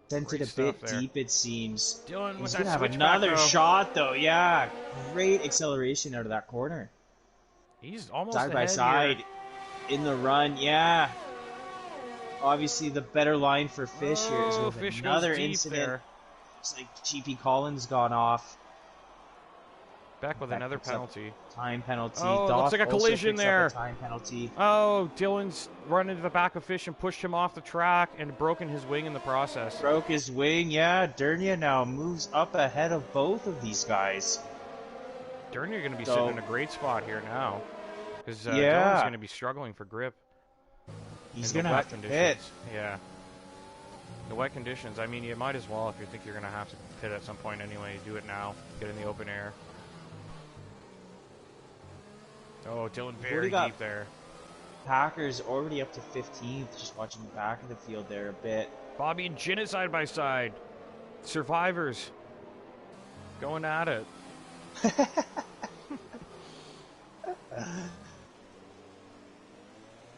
Speaker 2: Sent it a bit
Speaker 1: there.
Speaker 2: deep, it seems.
Speaker 1: Dylan with
Speaker 2: he's
Speaker 1: that
Speaker 2: gonna have
Speaker 1: switchback,
Speaker 2: another shot, though. Yeah. Great acceleration out of that corner.
Speaker 1: He's almost
Speaker 2: side by side
Speaker 1: here.
Speaker 2: In the run. Yeah. Obviously, the better line for Fish here is with
Speaker 1: Fish
Speaker 2: another
Speaker 1: goes deep
Speaker 2: incident.
Speaker 1: there.
Speaker 2: It's like GP Collins gone off.
Speaker 1: Back with another penalty.
Speaker 2: Time penalty.
Speaker 1: Oh, looks like a collision there.
Speaker 2: Time penalty.
Speaker 1: Oh, Dylan's run into the back of Fish and pushed him off the track and broken his wing in the process.
Speaker 2: Broke his wing, yeah. Dernier now moves up ahead of both of these guys.
Speaker 1: Dernier going to be sitting in a great spot here now. Because Dylan's going to be struggling for grip.
Speaker 2: He's going to have to pit.
Speaker 1: Yeah. The wet conditions, I mean, you might as well, if you think you're going to have to pit at some point anyway, do it now. Get in the open air. Oh, Dylan very deep there.
Speaker 2: Packers already up to 15th, just watching the back of the field there a bit.
Speaker 1: Bobby and Jinnit side by side. Survivors. Going at it.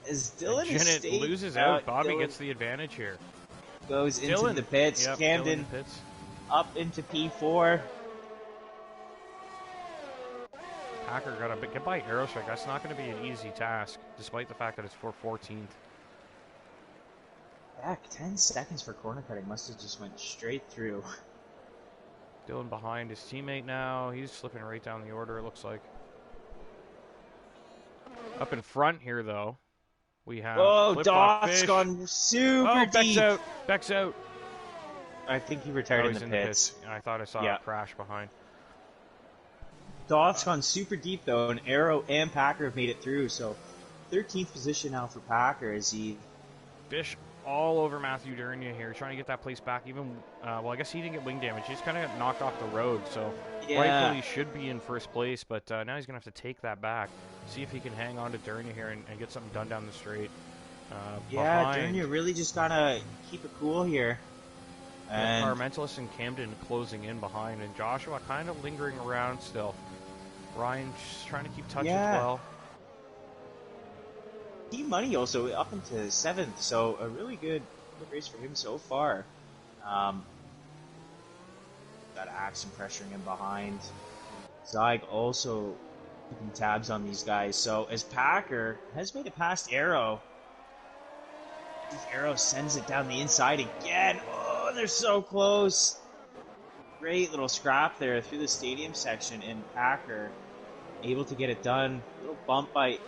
Speaker 2: As Dylan
Speaker 1: Jinnit loses out, Bobby gets the advantage here.
Speaker 2: Goes into the pits.
Speaker 1: Yep,
Speaker 2: Camden up into P4.
Speaker 1: Packer got a bit. Goodbye, Aerostrike. That's not going to be an easy task, despite the fact that it's for 14th.
Speaker 2: Back 10 seconds for corner cutting. Must have just went straight through.
Speaker 1: Dylan behind his teammate now. He's slipping right down the order, it looks like. Up in front here, though, we have...
Speaker 2: Oh, Dot's gone super deep.
Speaker 1: Beck's out.
Speaker 2: I think he retired in the pits.
Speaker 1: I thought I saw a crash behind.
Speaker 2: Dot's gone super deep, though, and Arrow and Packer have made it through, so 13th position now for Packer as he...
Speaker 1: Fish all over Matthew Dernier here, trying to get that place back. Even, well, I guess he didn't get wing damage. He just kind of got knocked off the road, so rightfully should be in first place, but now he's going to have to take that back. See if he can hang on to Dernier here and get something done down the straight.
Speaker 2: Dernier really just got to keep it cool here.
Speaker 1: And Carmentalist and Camden closing in behind, and Joshua kind of lingering around still. Ryan just trying to keep touch as well.
Speaker 2: Team Money also up into 7th, so a really good race for him so far. Got Axon pressuring him behind. Zyg also keeping tabs on these guys. So as Packer has made it past Arrow. The arrow sends it down the inside again. Oh, they're so close. Great little scrap there through the stadium section, and Packer able to get it done. Little bump by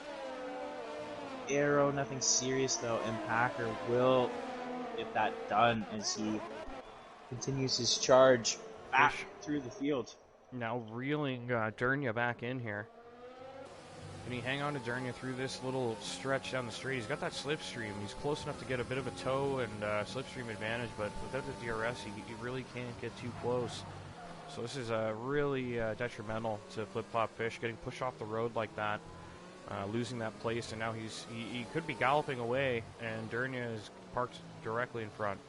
Speaker 2: Arrow, nothing serious though, and Packer will get that done as he continues his charge back
Speaker 1: Fish
Speaker 2: through the field.
Speaker 1: now reeling Durnia back in here. Can he hang on to Durnia through this little stretch down the straight? He's got that slipstream. He's close enough to get a bit of a toe and slipstream advantage, but without the DRS, he really can't get too close. So this is really detrimental to Flip Flop Fish, getting pushed off the road like that, losing that place, and now he could be galloping away, and Durnia is parked directly in front.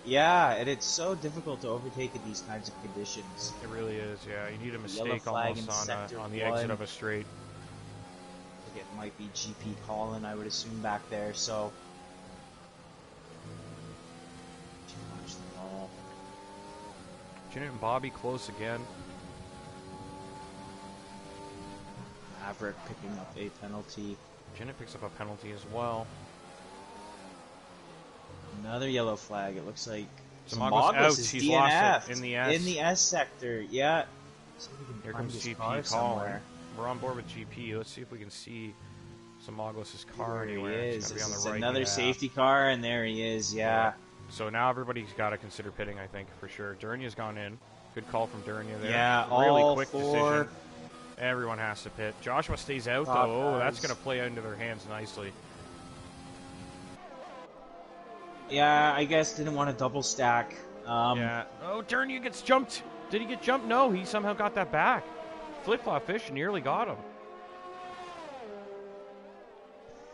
Speaker 2: Yeah, and it's so difficult to overtake in these kinds of conditions.
Speaker 1: It really is, yeah. You need a
Speaker 2: Yellow
Speaker 1: mistake
Speaker 2: flag
Speaker 1: almost
Speaker 2: in
Speaker 1: on the
Speaker 2: Sector
Speaker 1: exit
Speaker 2: 1.
Speaker 1: of a straight.
Speaker 2: I think it might be GP Colin, I would assume, back there, so. Too much them all.
Speaker 1: Janet and Bobby close again.
Speaker 2: Maverick picking up a penalty.
Speaker 1: Janet picks up a penalty as well.
Speaker 2: Another yellow flag. It looks like
Speaker 1: Zamagos out.
Speaker 2: is
Speaker 1: He's
Speaker 2: DNF'd
Speaker 1: lost it in the S.
Speaker 2: in the S sector. Yeah. See if we can
Speaker 1: Here
Speaker 2: find
Speaker 1: comes
Speaker 2: his
Speaker 1: GP
Speaker 2: car
Speaker 1: calling.
Speaker 2: somewhere.
Speaker 1: We're on board with GP. Let's see if we can see Zamagos' car
Speaker 2: There he
Speaker 1: anywhere.
Speaker 2: is.
Speaker 1: It's gotta be on
Speaker 2: This
Speaker 1: the
Speaker 2: is
Speaker 1: right.
Speaker 2: another
Speaker 1: Yeah.
Speaker 2: safety car, and there he is. Yeah.
Speaker 1: So now everybody's got to consider pitting, I think, for sure. Durnia's gone in. Good call from Durnia there.
Speaker 2: Yeah.
Speaker 1: Really
Speaker 2: all
Speaker 1: quick
Speaker 2: four.
Speaker 1: decision. Everyone has to pit. Joshua stays out,
Speaker 2: Top
Speaker 1: though. Oh, that's
Speaker 2: guys.
Speaker 1: going to play into their hands nicely.
Speaker 2: Yeah, I guess didn't want to double stack.
Speaker 1: Yeah. Oh, Durnia gets jumped. Did he get jumped? No, he somehow got that back. Flip-flop Fish nearly got him.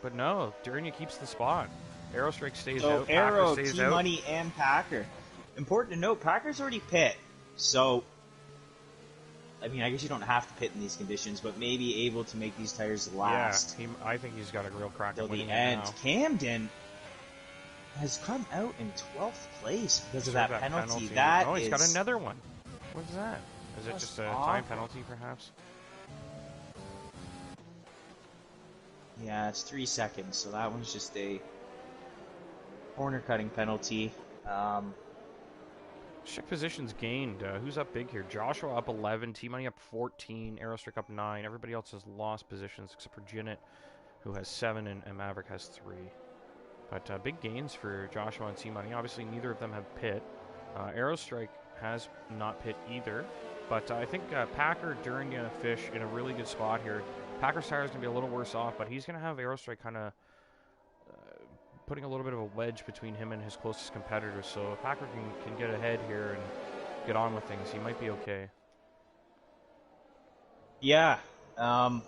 Speaker 1: But no, Durnia keeps the spot. Aerostrike stays
Speaker 2: So
Speaker 1: out.
Speaker 2: Arrow,
Speaker 1: Packer stays
Speaker 2: T
Speaker 1: out.
Speaker 2: Money, and Packer. Important to note, Packer's already pit. So, I mean, I guess you don't have to pit in these conditions, but maybe able to make these tires last
Speaker 1: Yeah, I think he's got a real crack
Speaker 2: till
Speaker 1: at
Speaker 2: the
Speaker 1: winning
Speaker 2: end.
Speaker 1: it now.
Speaker 2: Camden has come out in 12th place because of
Speaker 1: Serve
Speaker 2: that penalty.
Speaker 1: Oh, he's got
Speaker 2: is
Speaker 1: another one. What's that? Is it
Speaker 2: That's
Speaker 1: just a
Speaker 2: awful.
Speaker 1: time penalty, perhaps?
Speaker 2: Yeah, it's 3 seconds, so that one's just a corner cutting penalty.
Speaker 1: Check positions gained. Who's up big here? Joshua up 11, T-Money up 14, Aerostrick up 9. Everybody else has lost positions except for Jinnit, who has 7, and Maverick has 3. But big gains for Joshua and T-Money. Obviously, neither of them have pit. Aerostrike has not pit either. But I think Packer, Durnia, Fish in a really good spot here. Packer's tire is going to be a little worse off, but he's going to have Aerostrike kind of putting a little bit of a wedge between him and his closest competitors. So if Packer can get ahead here and get on with things, he might be okay.
Speaker 2: Yeah. I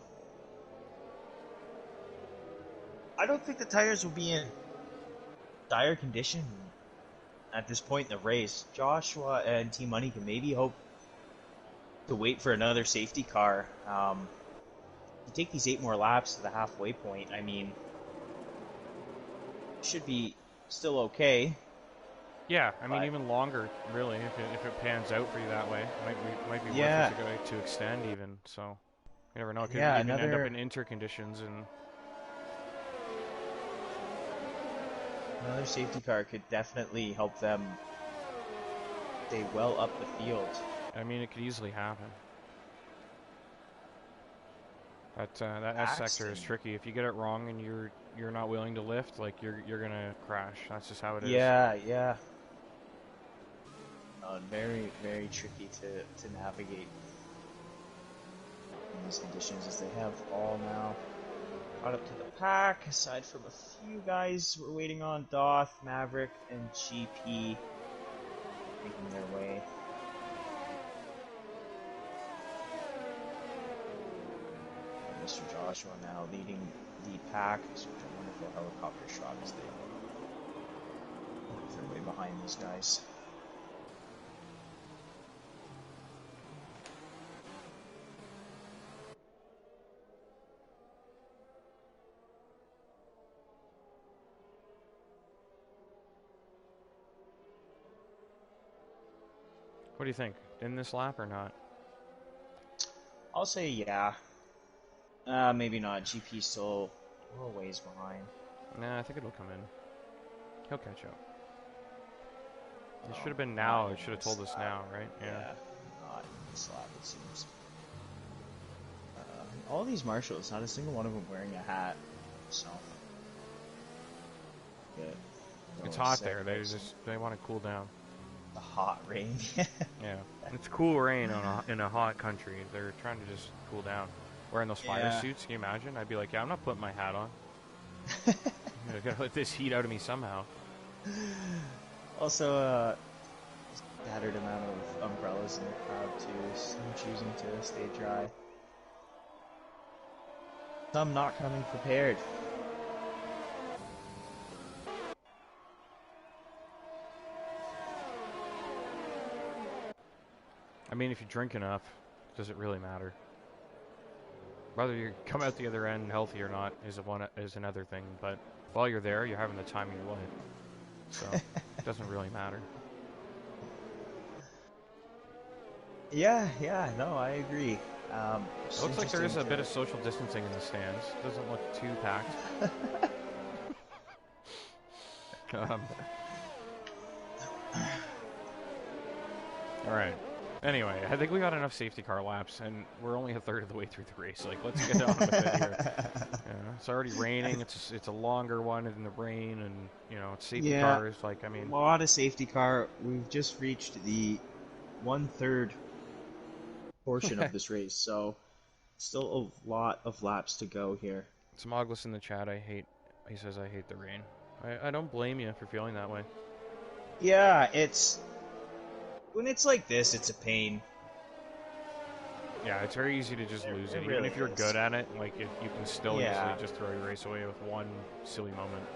Speaker 2: don't think the tires will be in dire condition at this point in the race. Joshua and Team Money can maybe hope to wait for another safety car. You take these 8 more laps to the halfway point, I mean, should be still okay.
Speaker 1: Yeah, I mean, even longer, really, if it pans out for you that way. Might be
Speaker 2: Yeah.
Speaker 1: worth it to extend even, so you never know. It could
Speaker 2: Yeah,
Speaker 1: even end up
Speaker 2: another-
Speaker 1: in inter conditions. And
Speaker 2: Another safety car could definitely help them stay well up the field.
Speaker 1: I mean, it could easily happen. But that S sector is
Speaker 2: Axton.
Speaker 1: tricky. If you get it wrong and you're not willing to lift, like you're gonna crash. That's just how it is.
Speaker 2: Yeah. Very, very tricky to navigate in these conditions, as they have all now caught up to the pack, aside from a few guys we're waiting on. Doth, Maverick, and GP making their way. And Mr. Joshua now leading the pack. Such a wonderful helicopter shot as they make their way behind these guys.
Speaker 1: What do you think? In this lap or not?
Speaker 2: I'll say yeah. Maybe not. GP still a little ways behind.
Speaker 1: Nah, I think it'll come in. He'll catch up. It should have been
Speaker 2: Not
Speaker 1: now.
Speaker 2: in
Speaker 1: It should have
Speaker 2: this
Speaker 1: told us
Speaker 2: lap.
Speaker 1: now, right?
Speaker 2: Yeah, not in this lap, it seems. All these marshals, not a single one of them wearing a hat. So, good.
Speaker 1: It's hot there. They want to cool down.
Speaker 2: The hot rain.
Speaker 1: Yeah, it's cool rain in a hot country. They're trying to just cool down. Wearing those fire suits, can you imagine? I'd be like, yeah, I'm not putting my hat on. I gotta let this heat out of me somehow.
Speaker 2: Also, scattered amount of umbrellas in the crowd too. Some choosing to stay dry. Some not coming prepared.
Speaker 1: I mean, if you drink enough, does it really matter? Whether you come out the other end healthy or not is another thing. But while you're there, you're having the time of your life. So it doesn't really matter.
Speaker 2: Yeah, no, I agree.
Speaker 1: It looks like there is a bit of social distancing in the stands. Doesn't look too packed. All right. Anyway, I think we got enough safety car laps, and we're only a third of the way through the race. Like, let's get on with it here. It's already raining. It's a longer one in the rain, and it's safety cars. Like, I mean,
Speaker 2: a lot of safety car. We've just reached the 1/3 portion of this race, so still a lot of laps to go here.
Speaker 1: Smogless in the chat. He says I hate the rain. I don't blame you for feeling that way.
Speaker 2: Yeah, when it's like this, it's a pain.
Speaker 1: Yeah, it's very easy to just lose it. Even
Speaker 2: really
Speaker 1: if you're good at it, like you can still easily just throw your race away with one silly moment.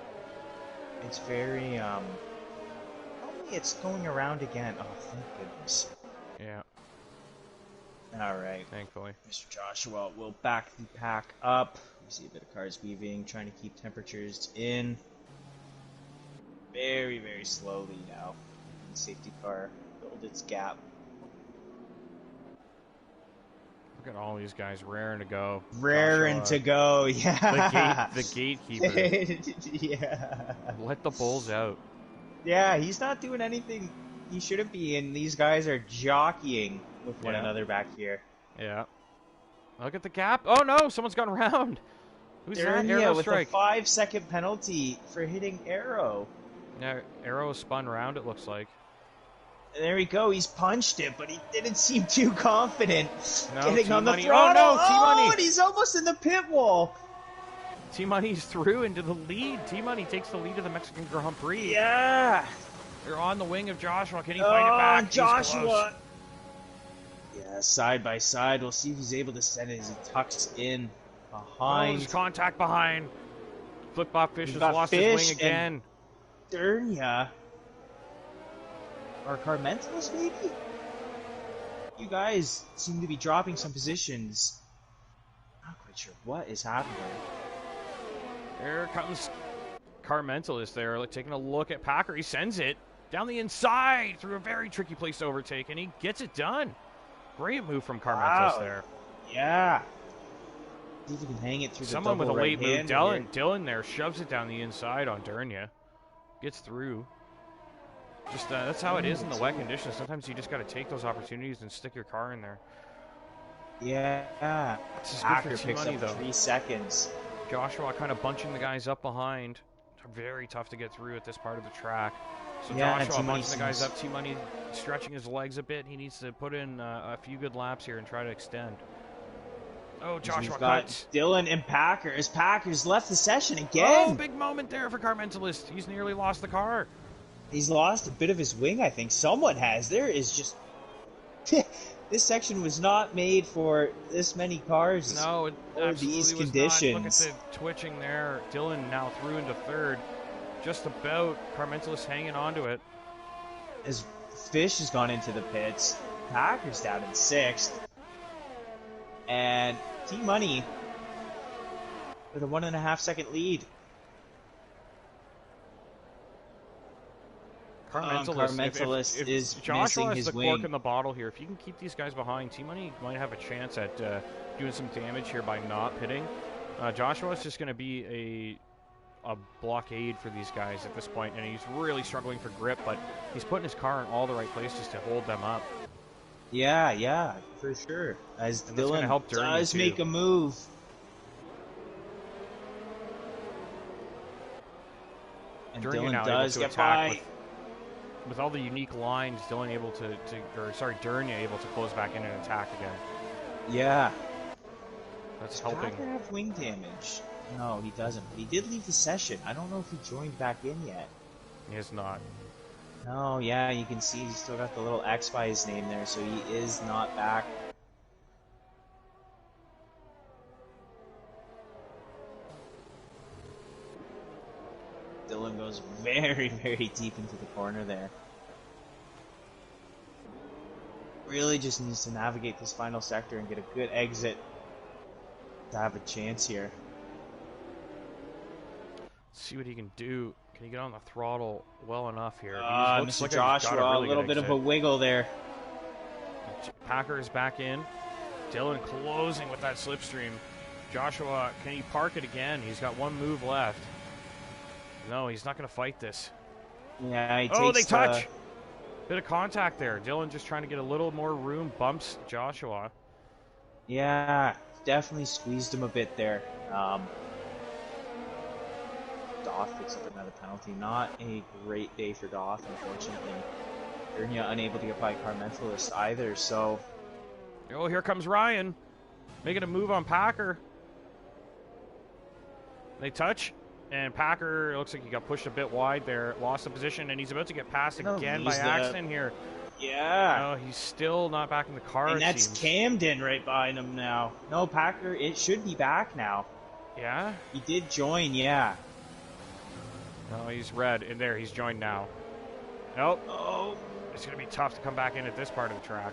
Speaker 2: It's very Tell me it's going around again. Oh, thank goodness.
Speaker 1: Yeah.
Speaker 2: Alright.
Speaker 1: Thankfully.
Speaker 2: Mr. Joshua will back the pack up. We see a bit of cars weaving, trying to keep temperatures in. Very, very slowly now. The safety car build its gap.
Speaker 1: Look at all these guys raring to go.
Speaker 2: Raring to go, yeah.
Speaker 1: The gatekeeper.
Speaker 2: Yeah.
Speaker 1: Let the bulls out.
Speaker 2: Yeah, he's not doing anything he shouldn't be, and these guys are jockeying with one another back here.
Speaker 1: Yeah. Look at the gap. Oh no, someone's gone around. Who's that? Arrow
Speaker 2: with
Speaker 1: strike.
Speaker 2: a 5-second penalty for hitting Arrow.
Speaker 1: Yeah, Arrow spun around, it looks like.
Speaker 2: And there we go, he's punched it, but he didn't seem too confident getting on the
Speaker 1: T-Money.
Speaker 2: throttle.
Speaker 1: Oh no, T-Money!
Speaker 2: And he's almost in the pit wall.
Speaker 1: T-Money's through into the lead. T-Money takes the lead of the Mexican Grand Prix.
Speaker 2: Yeah.
Speaker 1: They're on the wing of Joshua. Can he find it back?
Speaker 2: Joshua. Yeah, side by side. We'll see if he's able to send it as he tucks in behind.
Speaker 1: Oh, there's contact behind. Flip-Bop Fish has lost his wing again.
Speaker 2: Dernia. Or Carmentos, maybe? You guys seem to be dropping some positions. Not quite sure what is happening.
Speaker 1: There comes Carmentalist there, taking a look at Packer. He sends it down the inside through a very tricky place to overtake, and he gets it done. Great move from Carmentalist there.
Speaker 2: Yeah. See if he can hang it through
Speaker 1: Someone
Speaker 2: the double
Speaker 1: with a late move.
Speaker 2: here.
Speaker 1: Dylan there shoves it down the inside on Dernia. Gets through. Just that's how it is in the wet conditions. Sometimes you just got to take those opportunities and stick your car in there.
Speaker 2: Yeah.
Speaker 1: This is
Speaker 2: Packer
Speaker 1: good for
Speaker 2: picks
Speaker 1: T-Money,
Speaker 2: up
Speaker 1: though.
Speaker 2: 3 seconds.
Speaker 1: Joshua kind of bunching the guys up behind. Very tough to get through at this part of the track. So
Speaker 2: yeah,
Speaker 1: Joshua bunching the guys up. T-Money stretching his legs a bit. He needs to put in a few good laps here and try to extend. Oh, Joshua cuts.
Speaker 2: Dylan and Packers. Packers left the session again.
Speaker 1: Oh, big moment there for Carmentalist. He's nearly lost the car.
Speaker 2: He's lost a bit of his wing, I think. Someone has. There is just... This section was not made for this many cars.
Speaker 1: No, it
Speaker 2: these
Speaker 1: was
Speaker 2: conditions.
Speaker 1: Not. Look at the twitching there. Dylan now through into third. Just about. Carmentalist hanging on to it.
Speaker 2: As Fish has gone into the pits. Packers down in 6th. And T-Money with a 1.5-second lead.
Speaker 1: Carmentalist
Speaker 2: is
Speaker 1: Joshua
Speaker 2: missing
Speaker 1: has
Speaker 2: his
Speaker 1: the
Speaker 2: wing.
Speaker 1: cork in the bottle here. If you can keep these guys behind, T-Money might have a chance at doing some damage here by not pitting. Joshua's just going to be a blockade for these guys at this point, and he's really struggling for grip, but he's putting his car in all the right places to hold them up.
Speaker 2: Yeah, yeah, for sure. As
Speaker 1: And that's going to
Speaker 2: Dylan
Speaker 1: help Dernier
Speaker 2: does
Speaker 1: too.
Speaker 2: make a move. And
Speaker 1: Dernier
Speaker 2: Dylan
Speaker 1: now
Speaker 2: does
Speaker 1: able to
Speaker 2: get
Speaker 1: attack
Speaker 2: by.
Speaker 1: with all the unique lines. Dylan able Dernier able to close back in and attack again.
Speaker 2: Yeah.
Speaker 1: That's
Speaker 2: Does
Speaker 1: helping.
Speaker 2: Packer have wing damage? No, he doesn't. But he did leave the session. I don't know if he joined back in yet.
Speaker 1: He is not.
Speaker 2: No, yeah, you can see he's still got the little X by his name there, so he is not back. Dylan goes very, very deep into the corner there. Really just needs to navigate this final sector and get a good exit to have a chance here.
Speaker 1: Let's see what he can do. Can he get on the throttle well enough here?
Speaker 2: Mr.
Speaker 1: Like
Speaker 2: Joshua, a little bit of a wiggle there.
Speaker 1: Packer is back in. Dylan closing with that slipstream. Joshua, can he park it again? He's got one move left. No, he's not going to fight this.
Speaker 2: Yeah, he takes
Speaker 1: they touch! Bit of contact there. Dylan just trying to get a little more room. Bumps Joshua.
Speaker 2: Yeah, definitely squeezed him a bit there. Doth picks up another penalty. Not a great day for Doth, unfortunately. Dernier unable to get by Car Mentalist either, so...
Speaker 1: Oh, here comes Ryan. Making a move on Packer. They touch, and Packer, looks like he got pushed a bit wide there. Lost the position, and he's about to get passed again by accident here.
Speaker 2: Yeah.
Speaker 1: No, he's still not back in the car,
Speaker 2: and that's Camden right behind him now. No, Packer, it should be back now.
Speaker 1: Yeah?
Speaker 2: He did join, yeah.
Speaker 1: No, he's red, and there, he's joined now. Nope.
Speaker 2: Oh.
Speaker 1: It's going to be tough to come back in at this part of the track.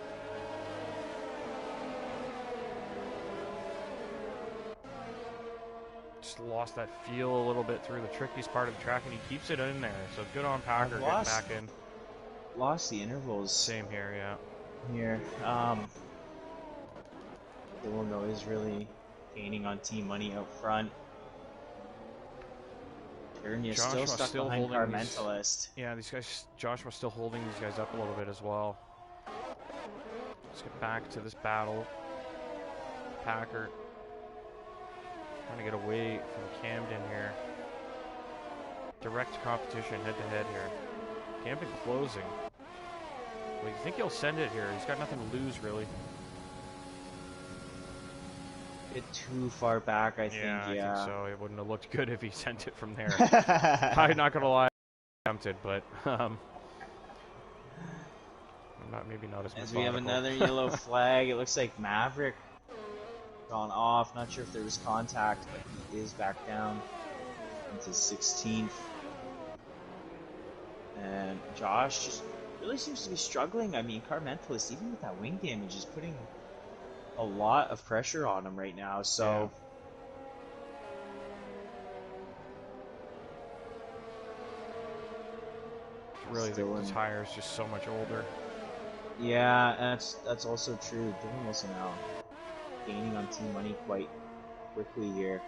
Speaker 1: Just lost that feel a little bit through the trickiest part of the track, and he keeps it in there. So good on Packer getting back in.
Speaker 2: Lost the intervals.
Speaker 1: Same here, yeah.
Speaker 2: Here. Dylan is really gaining on team money out front. Dernier's still stuck behind Car Mentalist.
Speaker 1: Yeah, these guys, Joshua's still holding these guys up a little bit as well. Let's get back to this battle. Packer trying to get away from Camden here. Direct competition head to head here. Camden closing. Well, you think he'll send it here? He's got nothing to lose, really.
Speaker 2: Bit too far back, I think. Yeah,
Speaker 1: I think so. It wouldn't have looked good if he sent it from there. I'm not gonna lie, I'm tempted, but maybe not as much.
Speaker 2: As we have another yellow flag, it looks like Maverick gone off. Not sure if there was contact, but he is back down into 16th. And Josh just really seems to be struggling. I mean, Car Mentalist, even with that wing damage, is putting a lot of pressure on him right now, so...
Speaker 1: Yeah. Really, the tire's just so much older.
Speaker 2: Yeah, that's also true. Dylan Wilson now gaining on team money quite quickly here.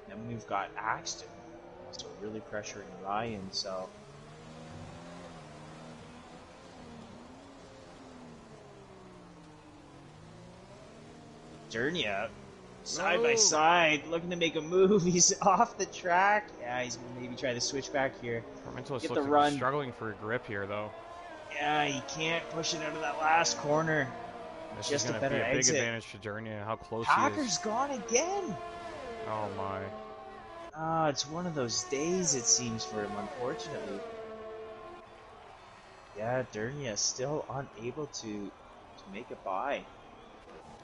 Speaker 2: Then we've got Axton also really pressuring Ryan, so... Dernier, side by side, looking to make a move. He's off the track. Yeah, he's gonna maybe try to switch back here.
Speaker 1: Get the run. He's struggling for a grip here, though.
Speaker 2: Yeah, he can't push it out of that last corner.
Speaker 1: This
Speaker 2: just
Speaker 1: is going to be a big advantage to Dernier. How close
Speaker 2: Packer's
Speaker 1: he is.
Speaker 2: Packer's gone again.
Speaker 1: Oh my.
Speaker 2: It's one of those days, it seems, for him, unfortunately. Yeah, Dernier still unable to make it by.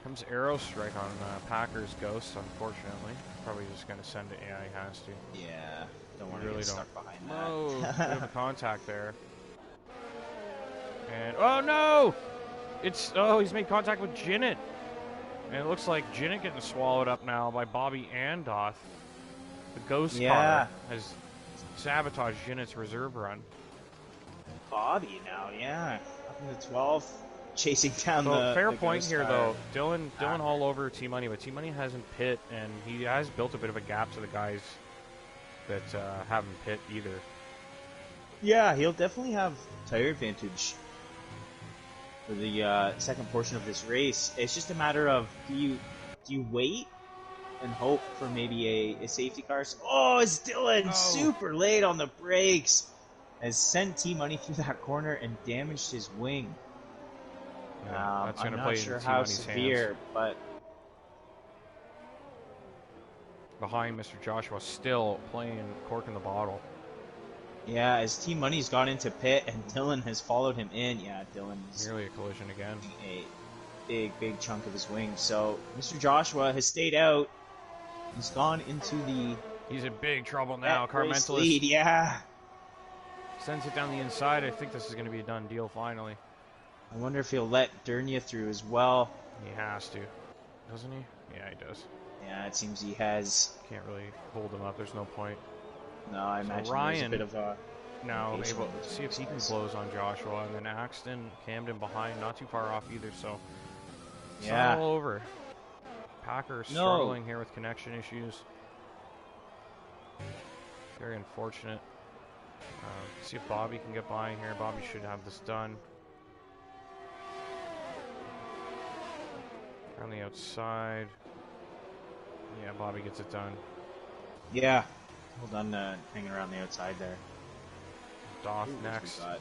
Speaker 1: Comes arrow strike on Packer's Ghost, unfortunately. Probably just going to send it. Yeah, he has to.
Speaker 2: Yeah, don't want to get stuck behind that.
Speaker 1: Oh, bit of a contact there. And, oh no! He's made contact with Jinnit. And it looks like Jinnit getting swallowed up now by Bobby and Doth. The Ghost car has sabotaged Jinnit's reserve run.
Speaker 2: Bobby now, yeah. Up in the 12th. chasing down
Speaker 1: So fair
Speaker 2: the
Speaker 1: point
Speaker 2: ghost
Speaker 1: here,
Speaker 2: car.
Speaker 1: though. Dylan all over T Money, but T Money hasn't pit, and he has built a bit of a gap to the guys that haven't pit either.
Speaker 2: Yeah, he'll definitely have tire advantage for the second portion of this race. It's just a matter of do you wait and hope for maybe a safety car? Oh, it's Dylan
Speaker 1: Oh,
Speaker 2: super late on the brakes. Has sent T Money through that corner and damaged his wing.
Speaker 1: yeah, that's
Speaker 2: I'm
Speaker 1: gonna
Speaker 2: not
Speaker 1: play into
Speaker 2: sure
Speaker 1: T
Speaker 2: how
Speaker 1: Money's hands.
Speaker 2: severe, but
Speaker 1: Behind Mr. Joshua, still playing cork in the bottle.
Speaker 2: yeah, as T Money's gone into pit and Dylan has followed him in. Yeah, Dylan's
Speaker 1: Nearly a collision again.
Speaker 2: a big chunk of his wing. So Mr. Joshua has stayed out. He's gone into the
Speaker 1: He's in big trouble now.
Speaker 2: net race
Speaker 1: Carmentalus
Speaker 2: lead. Yeah.
Speaker 1: sends it down the inside. I think this is going to be a done deal finally.
Speaker 2: I wonder if he'll let Dernia through as well.
Speaker 1: He has to. Doesn't he? Yeah, he does.
Speaker 2: Yeah, it seems he has.
Speaker 1: Can't really hold him up. There's no point.
Speaker 2: No, I
Speaker 1: So
Speaker 2: imagine there's a
Speaker 1: Ryan
Speaker 2: bit of a
Speaker 1: now
Speaker 2: communication
Speaker 1: able
Speaker 2: with
Speaker 1: to
Speaker 2: those
Speaker 1: see if he can
Speaker 2: guys.
Speaker 1: close on Joshua, and then Axton, Camden behind, not too far off either. So it's not
Speaker 2: Yeah.
Speaker 1: all over. Packer struggling here with connection issues. Very unfortunate. See if Bobby can get by here. Bobby should have this done. On the outside. Yeah, Bobby gets it done.
Speaker 2: Yeah. Hold on, hanging around the outside there.
Speaker 1: Doth
Speaker 2: Ooh,
Speaker 1: next.
Speaker 2: we got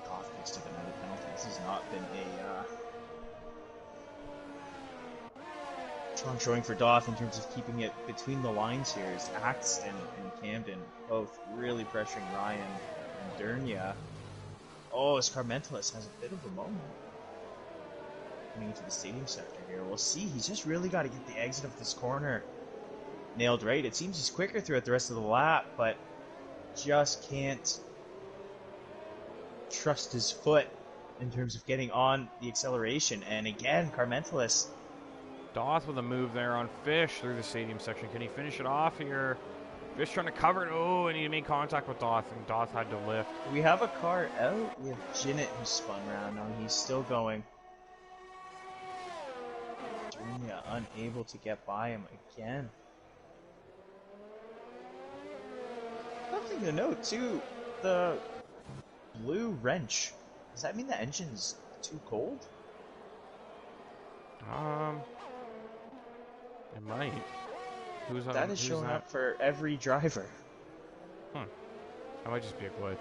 Speaker 2: Goff picks up another penalty. This has not been a strong showing for Doth in terms of keeping it between the lines here. As Axton and Camden both really pressuring Ryan and Dernia. Oh, as Carmentalus has a bit of a moment. Coming into the stadium sector here. We'll see. He's just really got to get the exit of this corner nailed right. It seems he's quicker throughout the rest of the lap, but just can't trust his foot in terms of getting on the acceleration. And again, Carmentalus.
Speaker 1: Doth with a move there on Fish through the stadium section. Can he finish it off here? Fish trying to cover it. Oh, and he made contact with Doth, and Doth had to lift.
Speaker 2: We have a car out. We have Jinnit who spun around. No, he's still going. Dernia unable to get by him again. Something to note too, the blue wrench. Does that mean the engine's too cold?
Speaker 1: It might. Who's on?
Speaker 2: That is
Speaker 1: who's
Speaker 2: showing
Speaker 1: that?
Speaker 2: up for every driver.
Speaker 1: That might just be a glitch.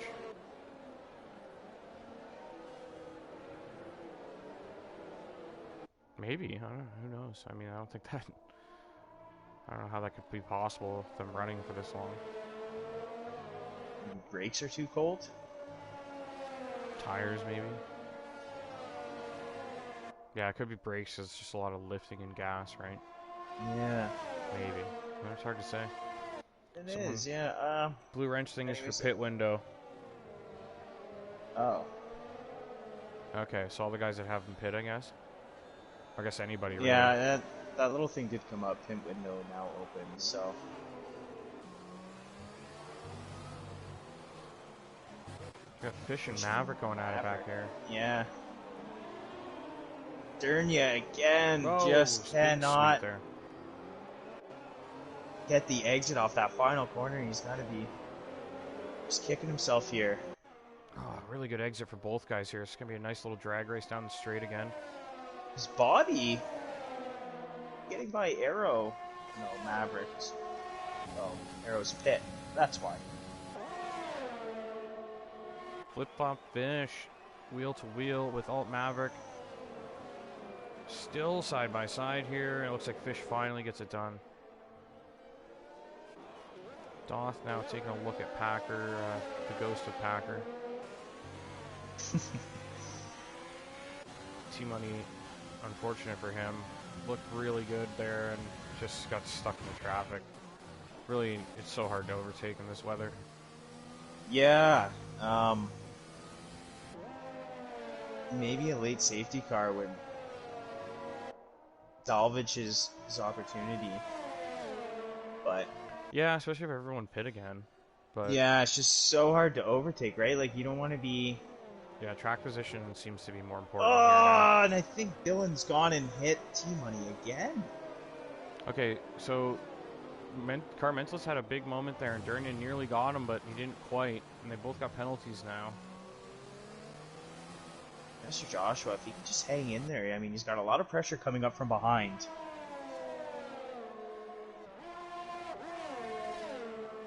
Speaker 1: Maybe. I don't know. Who knows? I mean, I don't think that. I don't know how that could be possible with them running for this long.
Speaker 2: Maybe brakes are too cold.
Speaker 1: Tires, maybe. Yeah, it could be brakes. 'Cause it's just a lot of lifting and gas, right?
Speaker 2: Yeah,
Speaker 1: Maybe. It's hard to say.
Speaker 2: it
Speaker 1: Someone-
Speaker 2: is. Yeah.
Speaker 1: Blue wrench thing is for
Speaker 2: anyways,
Speaker 1: pit window.
Speaker 2: Oh.
Speaker 1: Okay, so all the guys that have them pit, I guess. I guess anybody. Really.
Speaker 2: Yeah, that little thing did come up. Pit window now open. So.
Speaker 1: Got Fish and Maverick going at it back there.
Speaker 2: Yeah. Dernia again
Speaker 1: Oh,
Speaker 2: just
Speaker 1: big
Speaker 2: cannot
Speaker 1: sweep there.
Speaker 2: get the exit off that final corner. He's got to be just kicking himself here.
Speaker 1: Oh, really good exit for both guys here. It's gonna be a nice little drag race down the straight again.
Speaker 2: Is Bobby getting by Arrow? No, Mavericks. Oh, Arrow's pit. That's why.
Speaker 1: Flip flop Fish, wheel to wheel with Alt Maverick. Still side by side here. It looks like Fish finally gets it done. Doth now taking a look at Packer, the ghost of Packer. T-Money, unfortunate for him, looked really good there and just got stuck in the traffic. Really, it's so hard to overtake in this weather.
Speaker 2: Yeah. Maybe a late safety car would salvage his opportunity. But
Speaker 1: Yeah, especially if everyone pit again. But
Speaker 2: Yeah, it's just so hard to overtake, right? Like, you don't want to be...
Speaker 1: yeah, track position seems to be more important here now.
Speaker 2: Oh, and I think Dylan's gone and hit T-Money again.
Speaker 1: Okay, so Car Mentalist had a big moment there, and Durnia nearly got him, but he didn't quite, and they both got penalties now.
Speaker 2: Mr. Joshua, if he can just hang in there, I mean, he's got a lot of pressure coming up from behind.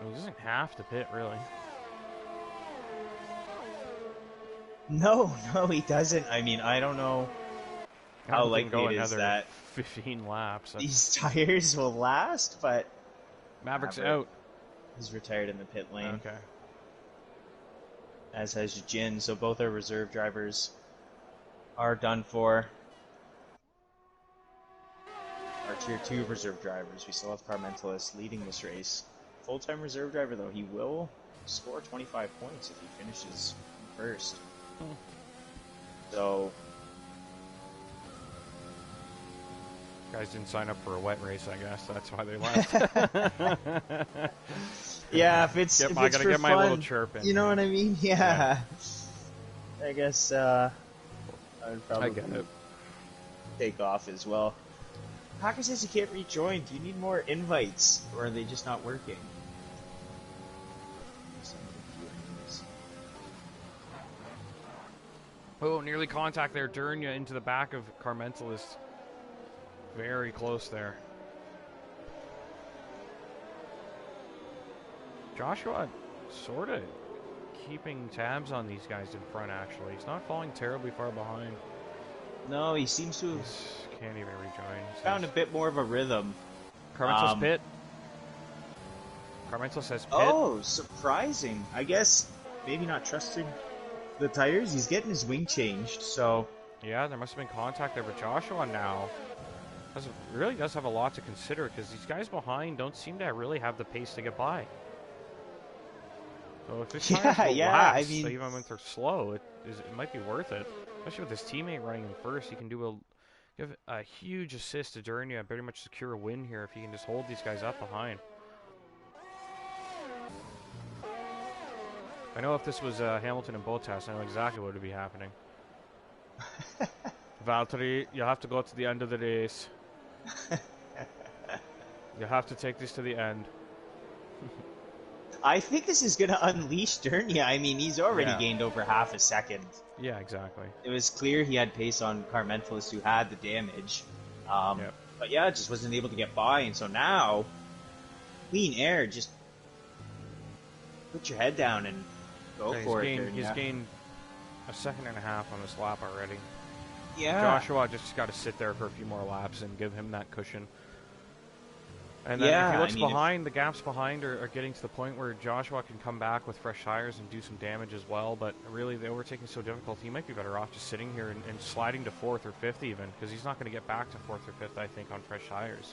Speaker 1: He doesn't have to pit, really.
Speaker 2: No, no, he doesn't. I mean, I don't know how likely it is that
Speaker 1: 15 laps.
Speaker 2: these tires will last, but
Speaker 1: Maverick's
Speaker 2: Maverick
Speaker 1: out.
Speaker 2: He's retired in the pit lane.
Speaker 1: Okay.
Speaker 2: As has Jin, so both our reserve drivers are done for. Our Tier 2 reserve drivers. We still have Car Mentalist leading this race. Full-time reserve driver, though, he will score 25 points if he finishes first. So...
Speaker 1: Guys didn't sign up for a wet race, I guess. That's why they left.
Speaker 2: Yeah, if it's
Speaker 1: I gotta get my little chirp in.
Speaker 2: You know what I mean? Yeah. I guess I would probably
Speaker 1: get it.
Speaker 2: take off as well. Hacker says you can't rejoin. Do you need more invites, or are they just not working?
Speaker 1: Oh, nearly contact there. Durnia into the back of Car Mentalist. Very close there. Joshua sort of keeping tabs on these guys in front, actually. He's not falling terribly far behind.
Speaker 2: No, he seems to have
Speaker 1: can't even rejoin.
Speaker 2: found a bit more of a rhythm.
Speaker 1: Car Mentalist pit. Car Mentalist says pit.
Speaker 2: Oh, surprising. I guess maybe not trusting the tires. He's getting his wing changed, so...
Speaker 1: Yeah, there must have been contact there, but Joshua now really does have a lot to consider, because these guys behind don't seem to really have the pace to get by. So if his tires will last,
Speaker 2: I mean,
Speaker 1: even when they're slow, it might be worth it. Especially with his teammate running in first, he can give a huge assist to Durnia and pretty much secure a win here if he can just hold these guys up behind. I know if this was Hamilton and Bottas, I know exactly what would be happening. Valtteri, you have to go to the end of the race. You have to take this to the end.
Speaker 2: I think this is going to unleash Durnia. I mean, he's already gained over half a second.
Speaker 1: Yeah, exactly.
Speaker 2: It was clear he had pace on Car Mentalist, who had the damage. But yeah, just wasn't able to get by. And so now, clean air, just put your head down and go for it.
Speaker 1: He's gained a second and a half on this lap already.
Speaker 2: Yeah.
Speaker 1: Joshua just got to sit there for a few more laps and give him that cushion. And then if he looks behind, the gaps behind are getting to the point where Joshua can come back with fresh tires and do some damage as well. But really, the overtaking is so difficult, he might be better off just sitting here and sliding to 4th or 5th even, because he's not going to get back to 4th or 5th, I think, on fresh tires.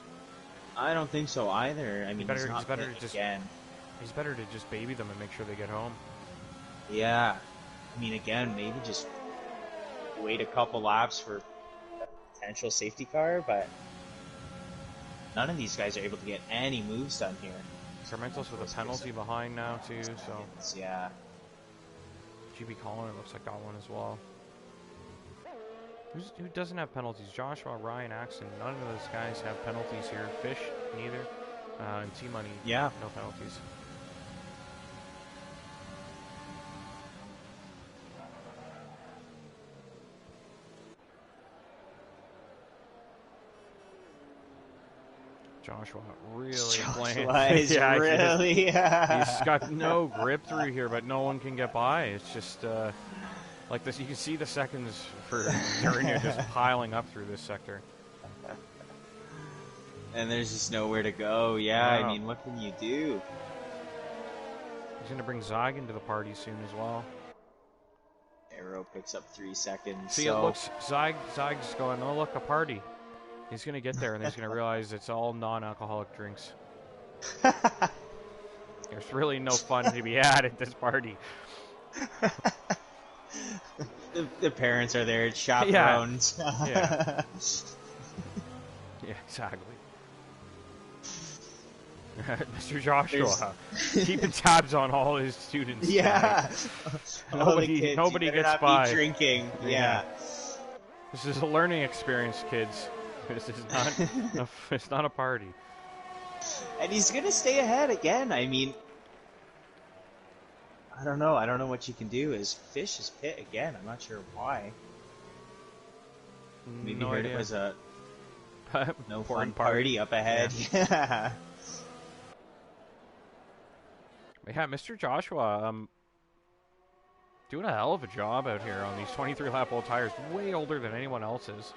Speaker 2: I don't think so either. I mean, he's better
Speaker 1: to just baby them and make sure they get home.
Speaker 2: Yeah. I mean, again, maybe just wait a couple laps for potential safety car, but none of these guys are able to get any moves done here.
Speaker 1: Sarmentos with a penalty behind now too, so
Speaker 2: yeah.
Speaker 1: GB Collin, it looks like, got one as well. Who doesn't have penalties? Joshua, Ryan, Axton. None of those guys have penalties here. Fish, neither. And T-Money, no penalties. Joshua really
Speaker 2: he's
Speaker 1: he's got no grip through here, but no one can get by. It's just like this. You can see the seconds for Durnia just piling up through this sector.
Speaker 2: And there's just nowhere to go. Yeah, I mean, what can you do?
Speaker 1: He's going to bring Zog into the party soon as well.
Speaker 2: Arrow picks up 3 seconds.
Speaker 1: See, it looks, Zog's going, oh, look, a party. He's going to get there, and he's going to realize it's all non-alcoholic drinks. There's really no fun to be had at this party.
Speaker 2: The parents are there, it's chaperones.
Speaker 1: Yeah, exactly. Mr. Joshua, keeping tabs on all his students.
Speaker 2: Yeah. All the kids.
Speaker 1: Nobody
Speaker 2: you better
Speaker 1: gets
Speaker 2: not
Speaker 1: by.
Speaker 2: be drinking. Yeah.
Speaker 1: This is a learning experience, kids. This is not. It's not a party.
Speaker 2: And he's gonna stay ahead again. I mean, I don't know. I don't know what you can do. His fish is pit again. I'm not sure why. Maybe
Speaker 1: No
Speaker 2: heard
Speaker 1: idea.
Speaker 2: it was a no fun
Speaker 1: Important
Speaker 2: party up ahead. Yeah.
Speaker 1: Yeah, Mr. Joshua, doing a hell of a job out here on these 23 lap old tires, way older than anyone else's.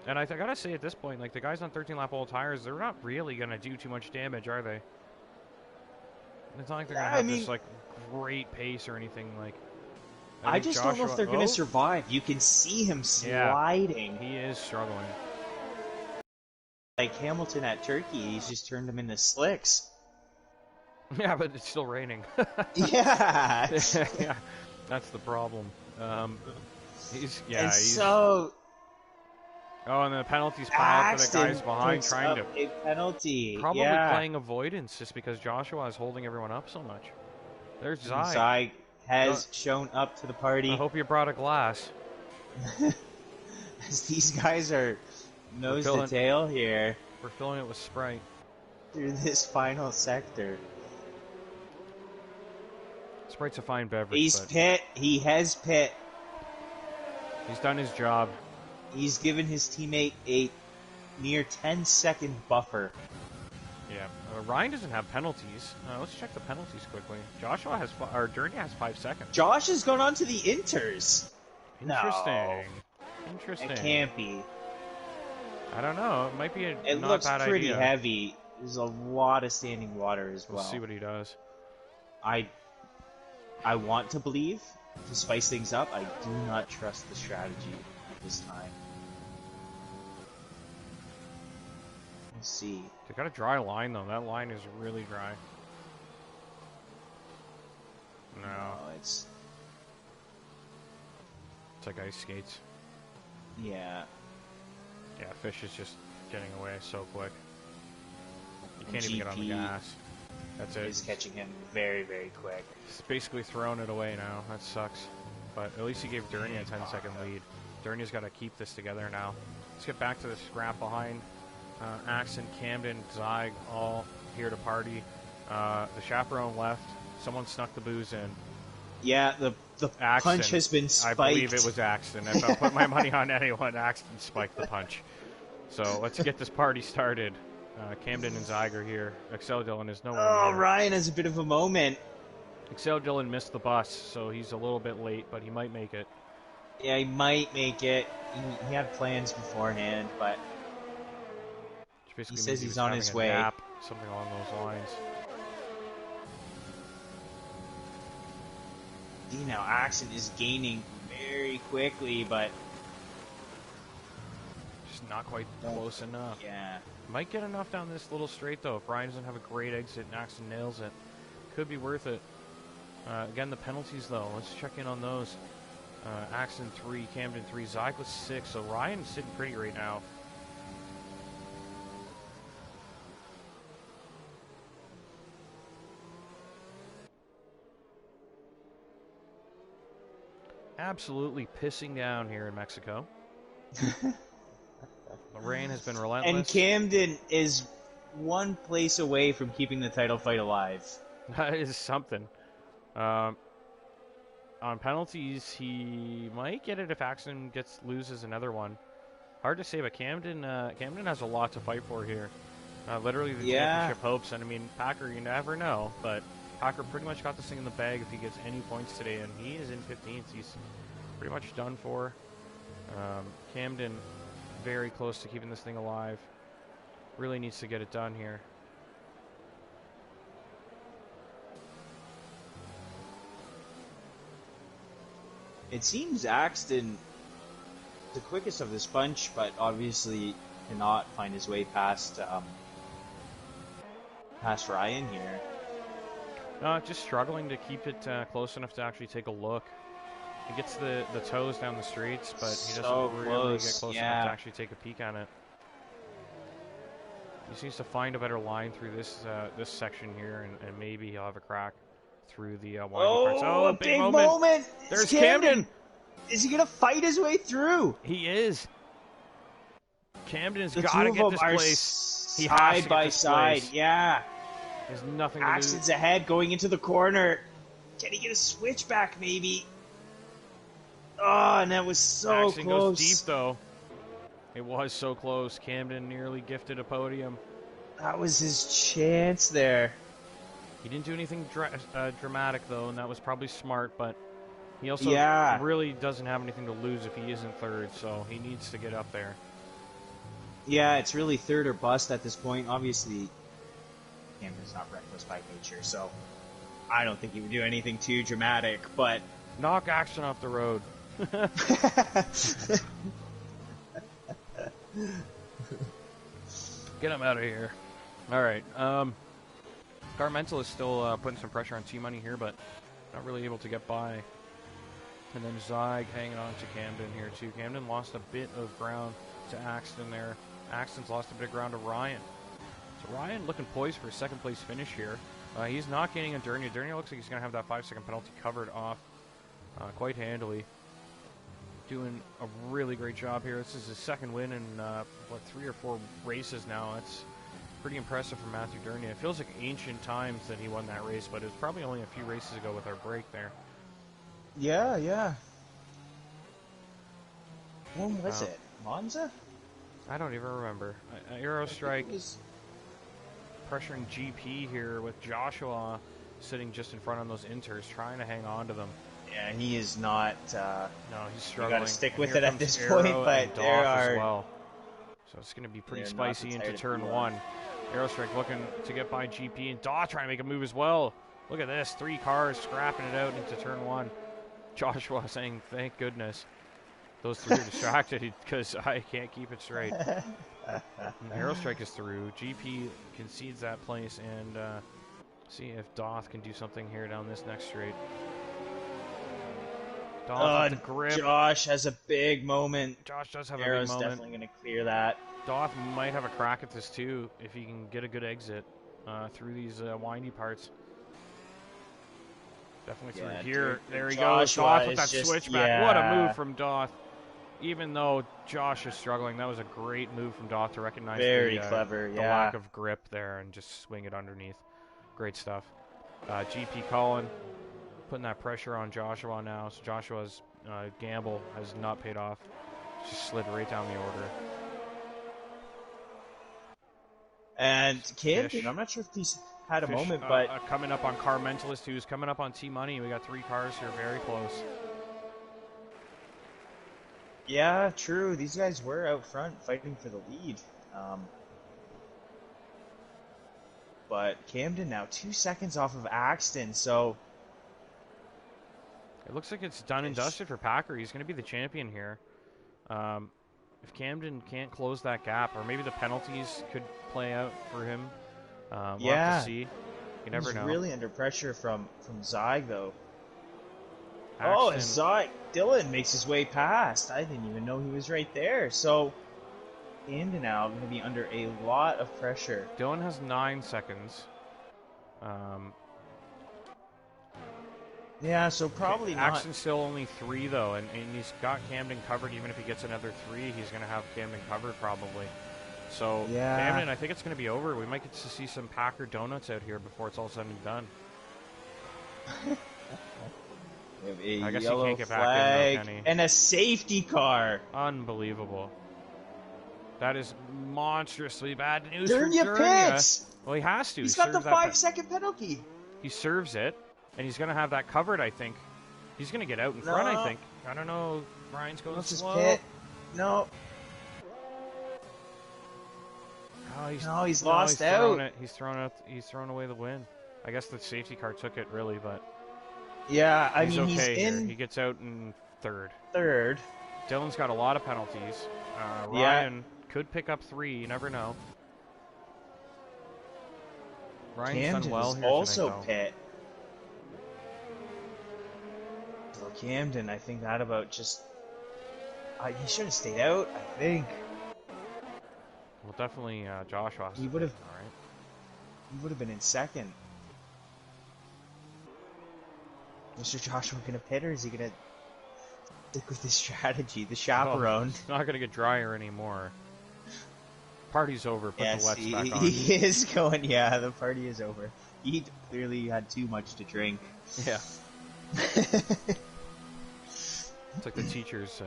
Speaker 1: And I gotta say at this point, like the guys on 13 lap old tires, they're not really gonna do too much damage, are they? It's not like they're gonna have this like great pace or anything. Like
Speaker 2: I just don't know if they're gonna survive. You can see him sliding.
Speaker 1: Yeah, he is struggling.
Speaker 2: Like Hamilton at Turkey, he's just turned him into slicks.
Speaker 1: Yeah, but it's still raining.
Speaker 2: Yeah.
Speaker 1: Yeah, that's the problem. He's
Speaker 2: so.
Speaker 1: Oh, and the penalties piled for the guys behind trying to
Speaker 2: a penalty.
Speaker 1: Probably playing avoidance just because Joshua is holding everyone up so much. There's Zai.
Speaker 2: Zai has shown up to the party.
Speaker 1: I hope you brought a glass.
Speaker 2: As these guys are nose to tail here.
Speaker 1: We're filling it with Sprite.
Speaker 2: Through this final sector.
Speaker 1: Sprite's a fine beverage.
Speaker 2: He's pit. He has pit.
Speaker 1: He's done his job.
Speaker 2: He's given his teammate a near 10-second buffer.
Speaker 1: Yeah, Ryan doesn't have penalties. Let's check the penalties quickly. Joshua has, or Journey has 5 seconds.
Speaker 2: Josh has gone on to the inters.
Speaker 1: Interesting.
Speaker 2: No.
Speaker 1: Interesting.
Speaker 2: It can't be.
Speaker 1: I don't know. It might be a not bad idea.
Speaker 2: It looks pretty heavy. There's a lot of standing water as well.
Speaker 1: We'll see what he does.
Speaker 2: I want to believe, to spice things up, I do not trust the strategy at this time. Let's see.
Speaker 1: They got a dry line though. That line is really dry. No,
Speaker 2: it's
Speaker 1: like ice skates.
Speaker 2: Yeah.
Speaker 1: Yeah, fish is just getting away so quick. You can't even get on the gas. That's it.
Speaker 2: He's catching him very, very quick.
Speaker 1: He's basically throwing it away now. That sucks. But at least he gave Durnia a 10-second lead. Durnia's got to keep this together now. Let's get back to the scrap behind. Axon, Camden, Zig, all here to party. The chaperone left. Someone snuck the booze in.
Speaker 2: Yeah, the punch has been spiked.
Speaker 1: I believe it was Axton. If I put my money on anyone, Axton spiked the punch. So let's get this party started. Camden and Zig are here. Excel Dillon is nowhere near.
Speaker 2: Ryan has a bit of a moment.
Speaker 1: Excel Dillon missed the bus, so he's a little bit late, but he might make it.
Speaker 2: Yeah, he might make it. He had plans beforehand, but he says he's on his way.
Speaker 1: Nap, something along those lines.
Speaker 2: Now Axon is gaining very quickly, but
Speaker 1: just not quite close enough.
Speaker 2: Yeah.
Speaker 1: Might get enough down this little straight, though. If Ryan doesn't have a great exit and Axon nails it, could be worth it. Again, the penalties, though. Let's check in on those. Axon 3, Camden 3, Zig with 6. So Ryan's sitting pretty right now. Absolutely pissing down here in Mexico. The rain has been relentless.
Speaker 2: And Camden is one place away from keeping the title fight alive.
Speaker 1: That is something. On penalties, he might get it if Axon loses another one. Hard to say, but Camden has a lot to fight for here. Literally the championship hopes, and I mean, Packer, you never know, but Packer pretty much got this thing in the bag if he gets any points today, and he is in 15th. He's pretty much done for. Camden very close to keeping this thing alive. Really needs to get it done here.
Speaker 2: It seems Axton the quickest of this bunch, but obviously cannot find his way past Ryan here.
Speaker 1: Just struggling to keep it close enough to actually take a look. He gets the toes down the streets, but he doesn't really get close enough to actually take a peek on it. He seems to find a better line through this section here, and maybe he'll have a crack through the windy parts.
Speaker 2: Oh,
Speaker 1: Oh,
Speaker 2: a
Speaker 1: big
Speaker 2: big
Speaker 1: moment!
Speaker 2: moment! It's
Speaker 1: There's Camden!
Speaker 2: Camden! Is he gonna fight his way through?
Speaker 1: He is. Camden's
Speaker 2: The
Speaker 1: got
Speaker 2: two
Speaker 1: to
Speaker 2: of
Speaker 1: get
Speaker 2: them
Speaker 1: this
Speaker 2: are
Speaker 1: place. He has
Speaker 2: side
Speaker 1: to get
Speaker 2: by
Speaker 1: this
Speaker 2: side.
Speaker 1: place.
Speaker 2: Yeah.
Speaker 1: There's nothing to lose.
Speaker 2: Axton's ahead, going into the corner. Can he get a switchback, maybe? Oh, and that was so
Speaker 1: Axton
Speaker 2: close.
Speaker 1: goes deep, though. It was so close. Camden nearly gifted a podium.
Speaker 2: That was his chance there.
Speaker 1: He didn't do anything dramatic, though, and that was probably smart, but he also
Speaker 2: Yeah.
Speaker 1: really doesn't have anything to lose if he isn't third, so he needs to get up there.
Speaker 2: Yeah, it's really third or bust at this point. Obviously, Camden's not reckless by nature, so I don't think he would do anything too dramatic, but...
Speaker 1: Knock Axton off the road. Get him out of here. Alright, Garmental is still putting some pressure on T-Money here, but not really able to get by. And then Zyg hanging on to Camden here, too. Camden lost a bit of ground to Axton there. Axton's lost a bit of ground to Ryan. So Ryan looking poised for a second place finish here. He's not gaining on Dernier. Dernier looks like he's going to have that 5-second penalty covered off quite handily. Doing a really great job here. This is his second win in, 3 or 4 races now. That's pretty impressive for Matthew Dernier. It feels like ancient times that he won that race, but it was probably only a few races ago with our break there.
Speaker 2: Yeah, yeah. When was it? Monza?
Speaker 1: I don't even remember. Aerostrike
Speaker 2: Was...
Speaker 1: pressuring GP here with Joshua sitting just in front on those inters, trying to hang on to them.
Speaker 2: Yeah, he is not...
Speaker 1: No, he's struggling.
Speaker 2: You gotta stick
Speaker 1: And
Speaker 2: with
Speaker 1: here
Speaker 2: it at
Speaker 1: comes
Speaker 2: this
Speaker 1: Aero
Speaker 2: point, but
Speaker 1: and
Speaker 2: there
Speaker 1: Doff
Speaker 2: are...
Speaker 1: as well. So it's going to be pretty spicy into turn 1. Aerostrike looking to get by GP, and Daw trying to make a move as well. Look at this, 3 cars scrapping it out into turn 1. Joshua saying, thank goodness those 3 are distracted because I can't keep it straight. And Aerostrike is through. GP concedes that place, and see if Doth can do something here down this next straight. Doth with the grip.
Speaker 2: Josh has a big moment.
Speaker 1: Josh does have
Speaker 2: Aero's
Speaker 1: a big moment.
Speaker 2: definitely going to clear that.
Speaker 1: Doth might have a crack at this too if he can get a good exit through these windy parts. Definitely through here.
Speaker 2: Dude,
Speaker 1: there he goes. Doth with that switchback.
Speaker 2: Yeah.
Speaker 1: What a move from Doth. Even though Josh is struggling, that was a great move from Doth to recognize
Speaker 2: clever,
Speaker 1: the lack of grip there and just swing it underneath. Great stuff. GP Colin putting that pressure on Joshua now. So Joshua's gamble has not paid off. Just slid right down the order.
Speaker 2: And Camden, I'm not sure if he's had a moment, but...
Speaker 1: coming up on Car Mentalist, who's coming up on T-Money. We got 3 cars here very close.
Speaker 2: Yeah, true. These guys were out front fighting for the lead. But Camden now 2 seconds off of Axton, so...
Speaker 1: It looks like it's done and dusted for Packer. He's going to be the champion here. If Camden can't close that gap, or maybe the penalties could play out for him. We'll have to see. You never know.
Speaker 2: He's really under pressure from Zyg, though.
Speaker 1: Axton.
Speaker 2: Oh, and Zyg, Dylan makes his way past. I didn't even know he was right there. So, Camden now going to be under a lot of pressure.
Speaker 1: Dylan has 9 seconds.
Speaker 2: Yeah, so probably not.
Speaker 1: Axton's still only 3, though, and he's got Camden covered. Even if he gets another 3, he's going to have Camden covered probably. So,
Speaker 2: yeah.
Speaker 1: Camden, I think it's going to be over. We might get to see some Packer donuts out here before it's all said and done.
Speaker 2: A
Speaker 1: I guess
Speaker 2: yellow
Speaker 1: he can't get
Speaker 2: flag
Speaker 1: back in, though, can he?
Speaker 2: and a safety car.
Speaker 1: Unbelievable. That is monstrously bad news
Speaker 2: Dernier
Speaker 1: for Dernier.
Speaker 2: pits.
Speaker 1: Well, he has to.
Speaker 2: He's got the 5-second penalty.
Speaker 1: He serves it, and he's going to have that covered, I think. He's going to get out in front, I think. I don't know. Ryan's going slow.
Speaker 2: Pit. No.
Speaker 1: Oh,
Speaker 2: he's lost out.
Speaker 1: He's thrown away the win. I guess the safety car took it, really, but...
Speaker 2: Yeah, I
Speaker 1: mean,
Speaker 2: okay
Speaker 1: he's in.
Speaker 2: Here.
Speaker 1: He gets out in third. Dylan's got a lot of penalties. Ryan could pick up 3. You never know. Ryan's
Speaker 2: Camden
Speaker 1: done well
Speaker 2: is
Speaker 1: here
Speaker 2: also
Speaker 1: tonight,
Speaker 2: pit. So Camden, I think that about just... he should have stayed out, I think.
Speaker 1: Well, definitely Joshua has
Speaker 2: He
Speaker 1: to
Speaker 2: would
Speaker 1: pit
Speaker 2: have.
Speaker 1: now, right?
Speaker 2: He would have been in second. Mr. Joshua gonna pit, or is he gonna stick with his strategy? The
Speaker 1: Well,
Speaker 2: chaperone.
Speaker 1: it's not going to get drier anymore. Party's over. Put the
Speaker 2: Yes,
Speaker 1: wets back on.
Speaker 2: he is going. Yeah, the party is over. He clearly had too much to drink.
Speaker 1: Yeah. It's like the teachers.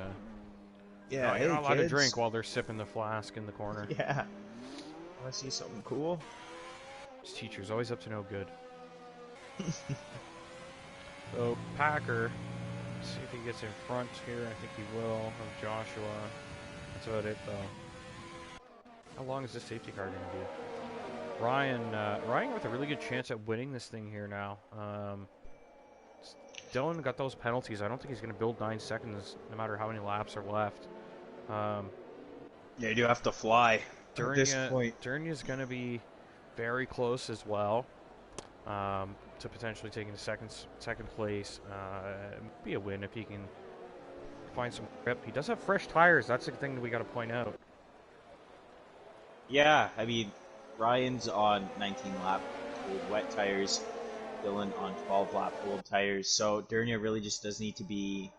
Speaker 2: Yeah,
Speaker 1: No, you're
Speaker 2: hey
Speaker 1: not allowed to
Speaker 2: kids.
Speaker 1: drink while they're sipping the flask in the corner.
Speaker 2: Yeah. Want to see something cool?
Speaker 1: These teachers always up to no good. So Packer, let's see if he gets in front here. I think he will of Joshua. That's about it though. How long is this safety car going to be? Ryan with a really good chance at winning this thing here now. Dylan got those penalties. I don't think he's going to build 9 seconds no matter how many laps are left.
Speaker 2: Yeah, you do have to fly at this point.
Speaker 1: Dernia's going to be very close as well to potentially taking the second place. Be a win if he can find some grip. He does have fresh tires. That's the thing that we got to point out.
Speaker 2: Yeah, I mean, Ryan's on 19 lap old wet tires, Dylan on 12 lap old tires. So Dernier really just does need to be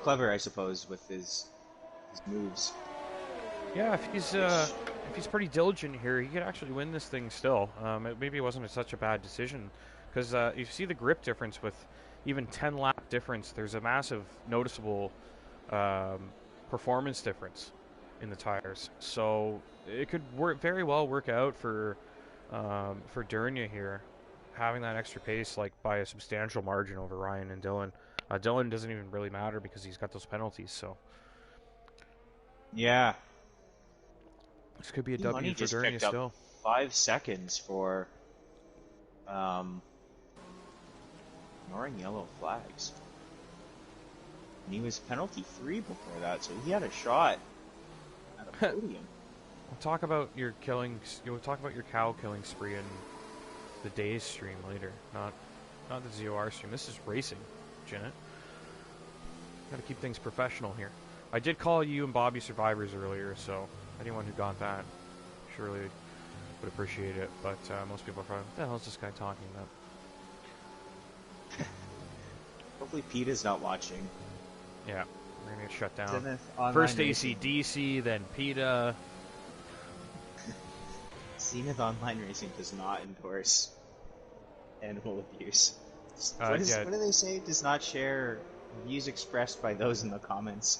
Speaker 2: clever, I suppose, with his moves.
Speaker 1: Yeah, if he's pretty diligent here, he could actually win this thing still. Maybe it wasn't such a bad decision, because you see the grip difference with even 10 lap difference. There's a massive noticeable performance difference in the tires. So it could very well work out for Dernier here, having that extra pace like by a substantial margin over Ryan and Dylan. Dylan doesn't even really matter because he's got those penalties. So
Speaker 2: yeah.
Speaker 1: This could be a W for Dernier still.
Speaker 2: 5 seconds for ignoring yellow flags. And he was penalty free before that, so he had a shot at a podium.
Speaker 1: We'll talk about your You'll talk about your cow killing spree in the Days stream later, not the ZOR stream. This is racing, Janet. Got to keep things professional here. I did call you and Bobby survivors earlier, so anyone who got that surely would appreciate it. But most people are probably, what the hell is this guy talking about?
Speaker 2: Hopefully Pete is not watching.
Speaker 1: Yeah, we're gonna get shut down.
Speaker 2: Zenith Online
Speaker 1: First
Speaker 2: Racing.
Speaker 1: AC/DC, then PETA.
Speaker 2: Zenith Online Racing does not endorse animal abuse. What do they say? Does not share views expressed by those in the comments.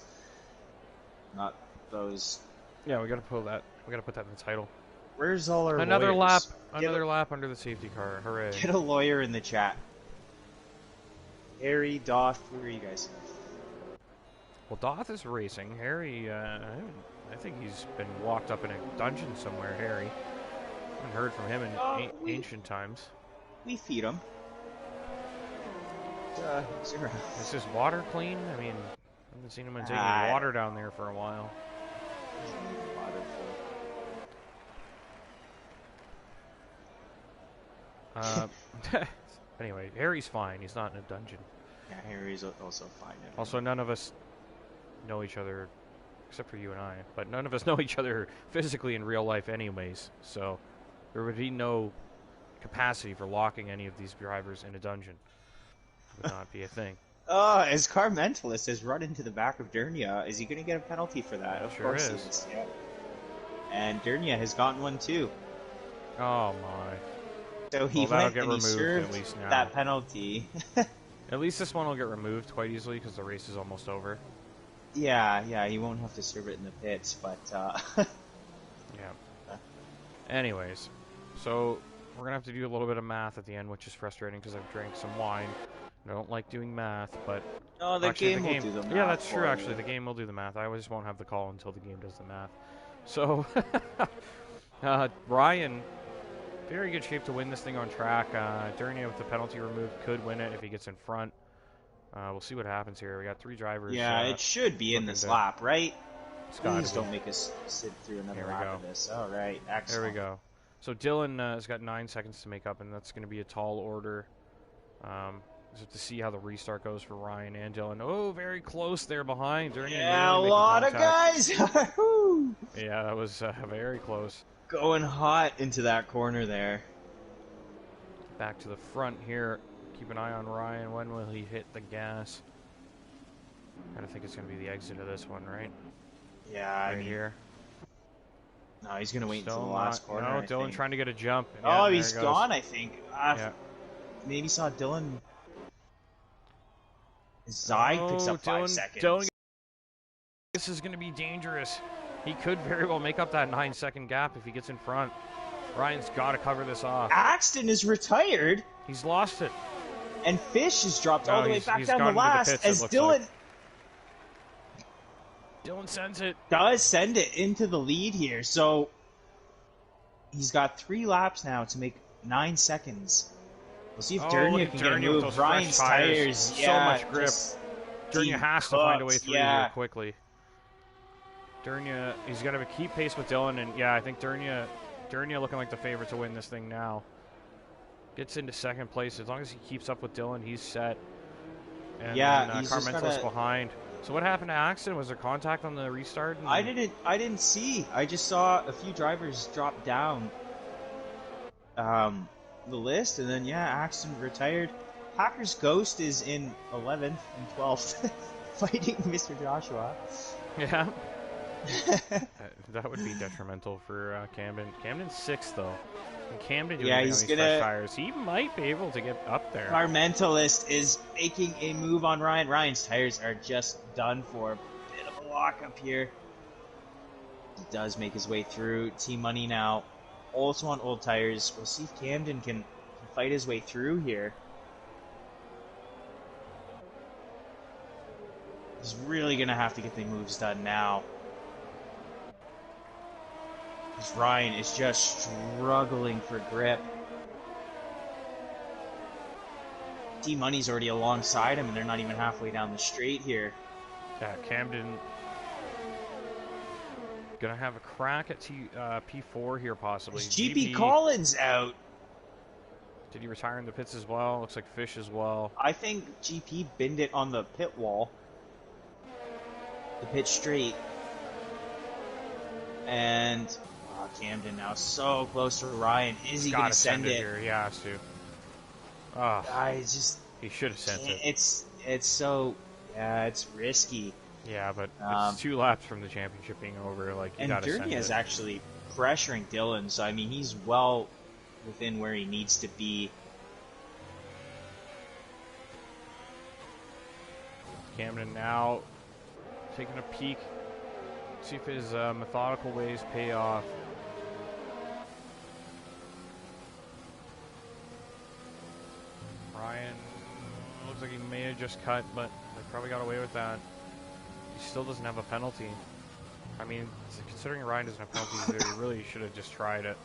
Speaker 2: Not those.
Speaker 1: Yeah, we gotta put that in the title.
Speaker 2: Where's all our
Speaker 1: Another
Speaker 2: lawyers?
Speaker 1: lap under the safety car. Hooray!
Speaker 2: Get a lawyer in the chat. Harry, Doth, who are you guys?
Speaker 1: Well, Doth is racing. Harry, I think he's been locked up in a dungeon somewhere. Harry, I haven't heard from him in ancient times.
Speaker 2: We feed him. Zero.
Speaker 1: Is his water clean? I mean, I haven't seen him taking water down there for a while. Anyway, Harry's fine. He's not in a dungeon.
Speaker 2: Yeah, Harry's also fine.
Speaker 1: Also, none of us know each other, except for you and I, but none of us know each other physically in real life anyways, so there would be no capacity for locking any of these drivers in a dungeon. It would not be a thing.
Speaker 2: As Car Mentalist has run into the back of Dernia, is he going to get a penalty for that? Of course he is. Yeah. And Dernia has gotten one too.
Speaker 1: Oh my.
Speaker 2: So he went and he served
Speaker 1: at least now.
Speaker 2: that penalty.
Speaker 1: At least this one will get removed quite easily because the race is almost over.
Speaker 2: Yeah, he won't have to serve it in the pits, but
Speaker 1: yeah. Anyways, so we're gonna have to do a little bit of math at the end, which is frustrating because I've drank some wine. I don't like doing math, but
Speaker 2: the game will do the math.
Speaker 1: Yeah, that's true. Actually, the game will do the math. I just won't have the call until the game does the math. So, Ryan, very good shape to win this thing on track. Dernier with the penalty removed could win it if he gets in front. We'll see what happens here. We got 3 drivers.
Speaker 2: Yeah, it should be in this lap, right? Please don't make us sit through another lap of this. All right, excellent.
Speaker 1: There we go. So Dylan has got 9 seconds to make up, and that's going to be a tall order. Just have to see how the restart goes for Ryan and Dylan. Oh, very close there behind. Dernier
Speaker 2: Yeah, a
Speaker 1: nearly making
Speaker 2: lot of
Speaker 1: contact.
Speaker 2: guys.
Speaker 1: Yeah, that was very close.
Speaker 2: Going hot into that corner there.
Speaker 1: Back to the front here. Keep an eye on Ryan. When will he hit the gas? I think it's going to be the exit of this one, right?
Speaker 2: Yeah,
Speaker 1: Right
Speaker 2: I mean,
Speaker 1: here.
Speaker 2: no, he's gonna wait until
Speaker 1: Still
Speaker 2: the last
Speaker 1: not.
Speaker 2: corner.
Speaker 1: No,
Speaker 2: I
Speaker 1: Dylan
Speaker 2: think.
Speaker 1: trying to get a jump. And yeah,
Speaker 2: Oh,
Speaker 1: there
Speaker 2: he's
Speaker 1: it goes.
Speaker 2: gone. I think.
Speaker 1: Yeah.
Speaker 2: Maybe saw Dylan. Zai picks up 5 seconds.
Speaker 1: Dylan, this is going to be dangerous. He could very well make up that 9-second gap if he gets in front. Ryan's got to cover this off.
Speaker 2: Axton is retired.
Speaker 1: He's lost it.
Speaker 2: And Fish has dropped all the way back
Speaker 1: he's
Speaker 2: down
Speaker 1: gone
Speaker 2: the
Speaker 1: into
Speaker 2: last
Speaker 1: pits,
Speaker 2: as
Speaker 1: it looks
Speaker 2: Dylan
Speaker 1: like. Dylan sends it.
Speaker 2: does send it into the lead here. So he's got 3 laps now to make 9 seconds. We'll see if Dernier can get a move. Ryan's tires,
Speaker 1: so much grip. Dernier has to find a way through here quickly. Dernier, he's got to keep pace with Dylan, and yeah, I think Dernier looking like the favorite to win this thing now. Gets into second place. As long as he keeps up with Dylan, he's set. And then,
Speaker 2: he's just
Speaker 1: Carmento's behind. So what happened to Axton? Was there contact on the restart?
Speaker 2: I didn't see. I just saw a few drivers drop down the list, and then Axton retired. Packers Ghost is in 11th and 12th, fighting Mr. Joshua.
Speaker 1: Yeah. That would be detrimental for Camden. Camden's 6th though. And Camden doing
Speaker 2: he's
Speaker 1: these fresh tires. He might be able to get up there.
Speaker 2: Our mentalist is making a move on Ryan. Ryan's tires are just done for. A bit of a lock up here. He does make his way through. Team Money now also on old tires. We'll see if Camden can fight his way through here. He's really going to have to get the moves done now. Because Ryan is just struggling for grip. Team Money's already alongside him, and they're not even halfway down the straight here.
Speaker 1: Yeah, Camden gonna have a crack at P4 here possibly.
Speaker 2: Is GP Collins out?
Speaker 1: Did he retire in the pits as well? Looks like Fish as well.
Speaker 2: I think GP binned it on the pit wall. The pit straight. And Camden now so close to Ryan. Is he going to send it?
Speaker 1: Here. He has to.
Speaker 2: He
Speaker 1: should have sent it.
Speaker 2: It's so, it's risky.
Speaker 1: Yeah, but it's 2 laps from the championship being over. Like, you gotta send it.
Speaker 2: And Dernier is actually pressuring Dylan, so I mean he's well within where he needs to be.
Speaker 1: Camden now taking a peek. See if his methodical ways pay off. Ryan looks like he may have just cut, but they probably got away with that. He still doesn't have a penalty. I mean, considering Ryan doesn't have penalties, he really should have just tried it.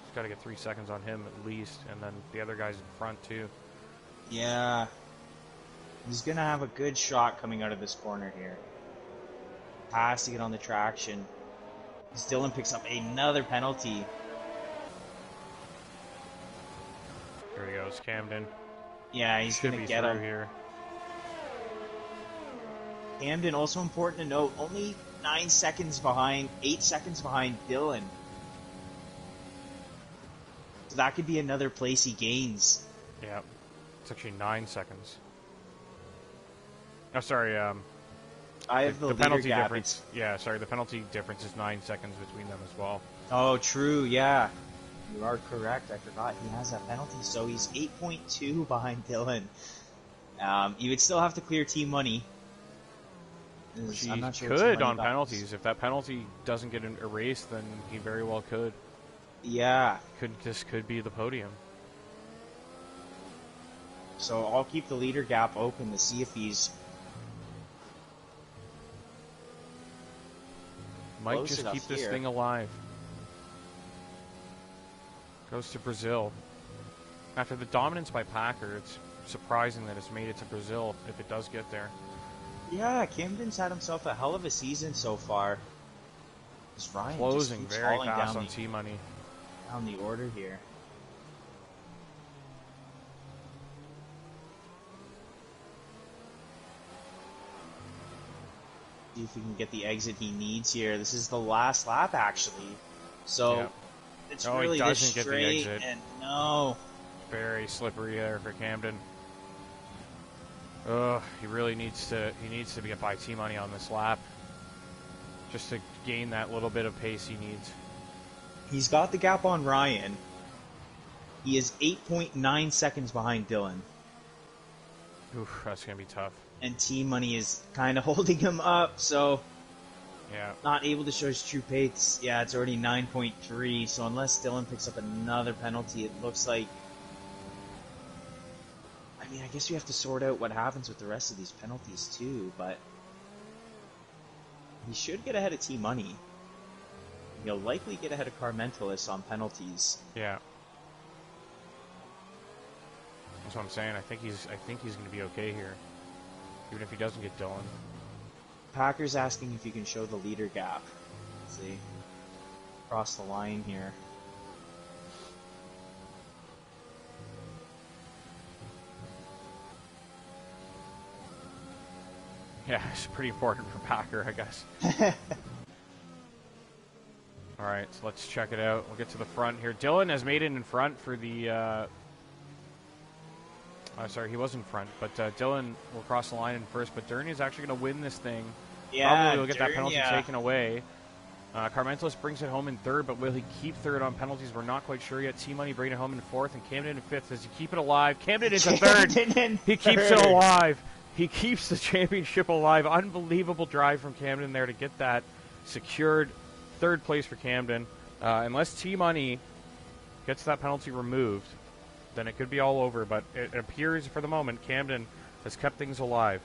Speaker 1: Just got to get 3 seconds on him at least, and then the other guys in front too.
Speaker 2: Yeah. He's going to have a good shot coming out of this corner here. Has to get on the traction. Dylan picks up another penalty.
Speaker 1: Here he goes, Camden.
Speaker 2: Yeah, he's going to get him
Speaker 1: here.
Speaker 2: Camden, also important to note, only 9 seconds behind, 8 seconds behind Dylan. So that could be another place he gains.
Speaker 1: Yeah, it's actually 9 seconds. Oh, sorry.
Speaker 2: I have the
Speaker 1: penalty
Speaker 2: gap.
Speaker 1: difference. Yeah, sorry. The penalty difference is 9 seconds between them as well.
Speaker 2: Oh, true. Yeah, you are correct. I forgot he has that penalty. So he's 8.2 behind Dylan. You would still have to clear team money.
Speaker 1: Which he could on penalties. If that penalty doesn't get erased, then he very well could.
Speaker 2: Yeah.
Speaker 1: This could be the podium.
Speaker 2: So I'll keep the leader gap open to see if he's
Speaker 1: might just keep this thing alive. Goes to Brazil. After the dominance by Packer, it's surprising that it's made it to Brazil if it does get there.
Speaker 2: Yeah, Camden's had himself a hell of a season so far. Ryan
Speaker 1: closing very fast on T-Money.
Speaker 2: Down the order here. if he can get the exit he needs here. This is the last lap, actually. So
Speaker 1: Yep.
Speaker 2: it's
Speaker 1: Oh, he
Speaker 2: really this
Speaker 1: doesn't get the
Speaker 2: straight,
Speaker 1: exit.
Speaker 2: and no.
Speaker 1: Very slippery there for Camden. Ugh, he really needs to get by T-Money on this lap. Just to gain that little bit of pace he needs.
Speaker 2: He's got the gap on Ryan. He is 8.9 seconds behind Dylan.
Speaker 1: Oof, that's going to be tough.
Speaker 2: And T-Money is kind of holding him up, so
Speaker 1: Yeah.
Speaker 2: not able to show his true pace. Yeah, it's already 9.3, so unless Dylan picks up another penalty, it looks like... I mean, I guess we have to sort out what happens with the rest of these penalties, too, but... He should get ahead of T-Money. He'll likely get ahead of Carmentalus on penalties.
Speaker 1: Yeah. That's what I'm saying. I think he's going to be okay here, even if he doesn't get Dylan.
Speaker 2: Packer's asking if you can show the leader gap. Let's see, cross the line here.
Speaker 1: Yeah, it's pretty important for Packer, I guess. All right, so let's check it out. We'll get to the front here. Dylan has made it in front for the... sorry, he was in front, but Dylan will cross the line in first, but Dernier is actually going to win this thing.
Speaker 2: Yeah,
Speaker 1: probably will get that penalty
Speaker 2: Dernier.
Speaker 1: taken away. Carmentalus brings it home in third, but will he keep third on penalties? We're not quite sure yet. T-Money bringing it home in fourth, and Camden in fifth. Does he keep it alive? Camden is a third. He keeps it alive. He keeps the championship alive. Unbelievable drive from Camden there to get that secured. Third place for Camden. Unless T-Money gets that penalty removed, then it could be all over. But it appears for the moment Camden has kept things alive.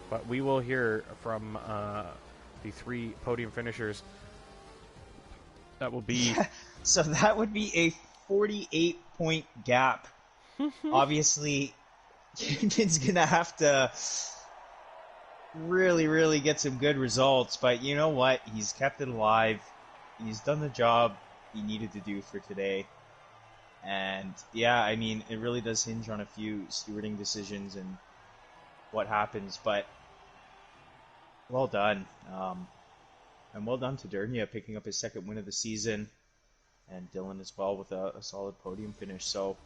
Speaker 1: But we will hear from the three podium finishers. That will be...
Speaker 2: Yeah, so that would be a 48-point gap. Obviously, Camden's going to have to really, really get some good results. But you know what? He's kept it alive. He's done the job he needed to do for today. And yeah, I mean, it really does hinge on a few stewarding decisions and what happens. But well done. And well done to Dernier picking up his second win of the season. And Dylan as well with a solid podium finish. So,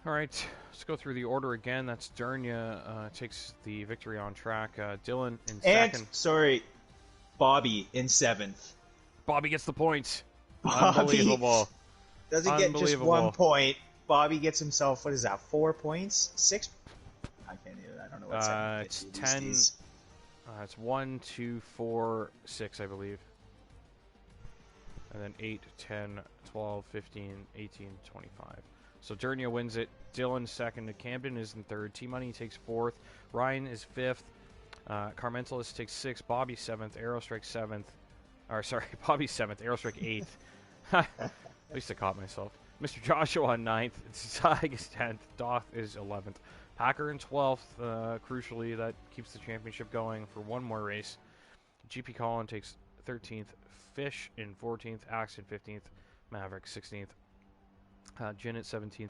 Speaker 1: all right, let's go through the order again. That's Dernier takes the victory on track. Dylan in second.
Speaker 2: And, Bobby in seventh.
Speaker 1: Bobby gets the points.
Speaker 2: Bobby
Speaker 1: Unbelievable.
Speaker 2: doesn't get just 1 point. Bobby gets himself, what is that, 4 points? 6? I can't even, I don't know what's
Speaker 1: it's 10. It's 1, 2, 4, 6, I believe. And then 8, 10, 12, 15, 18, 25. So Dernier wins it. Dylan second. Camden is in third. T-Money takes fourth. Ryan is fifth. Carmentalus takes sixth. Bobby seventh. Aerostrike seventh. Or sorry, Bobby seventh. Aerostrike eighth. At least I caught myself. Mr. Joshua ninth. Zag is 10th. Doth is 11th. Packer in 12th. Crucially, that keeps the championship going for one more race. GP Colin takes 13th. Fish in 14th. Axe in 15th. Maverick 16th. Jin at 17th.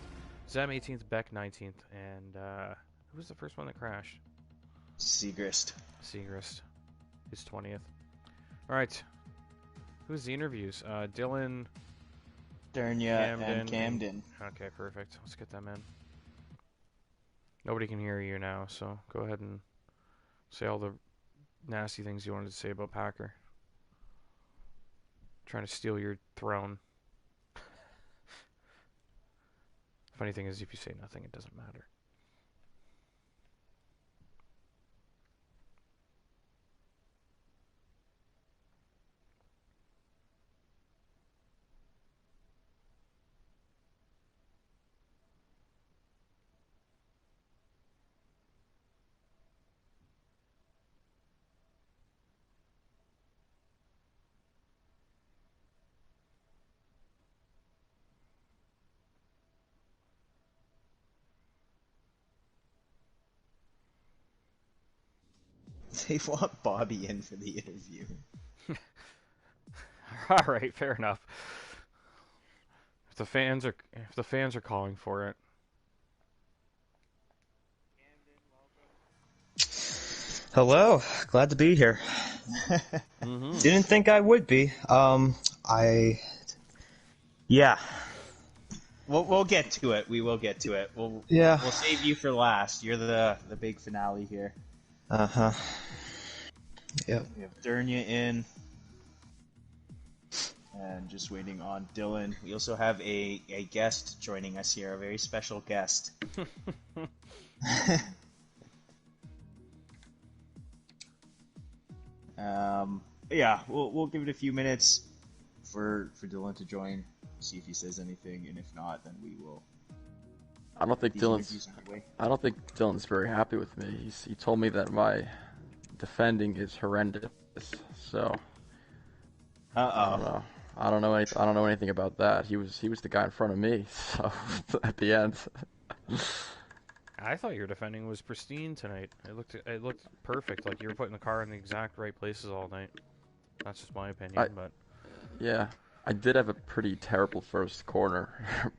Speaker 1: Zem 18th. Beck 19th. And who was the first one that crashed?
Speaker 2: Segrist
Speaker 1: is 20th. All right. Who's the interviews? Dylan,
Speaker 2: Dernier, and Camden.
Speaker 1: Okay, perfect. Let's get them in. Nobody can hear you now, so go ahead and say all the nasty things you wanted to say about Packer. Trying to steal your throne. Funny thing is, if you say nothing, it doesn't matter.
Speaker 2: They want Bobby in for the interview.
Speaker 1: All right, fair enough. If the fans are calling for it.
Speaker 3: Hello, glad to be here.
Speaker 1: Mm-hmm.
Speaker 3: Didn't think I would be. Yeah,
Speaker 2: We'll get to it. We will get to it. We'll
Speaker 3: yeah,
Speaker 2: we'll save you for last. You're the big finale here.
Speaker 3: uh-huh, yep.
Speaker 2: We have Durnia in, and just waiting on Dylan. We also have a guest joining us here, a very special guest. Yeah, we'll give it a few minutes for Dylan to join, see if he says anything, and if not, then we will.
Speaker 4: I don't think
Speaker 2: These interviews underway.
Speaker 4: I don't think Dylan's very happy with me. He told me that my defending is horrendous. So I don't know. I don't know anything about that. He was the guy in front of me. So at the end.
Speaker 1: I thought your defending was pristine tonight. It looked perfect. Like you were putting the car in the exact right places all night. That's just my opinion, but
Speaker 4: Yeah, I did have a pretty terrible first corner,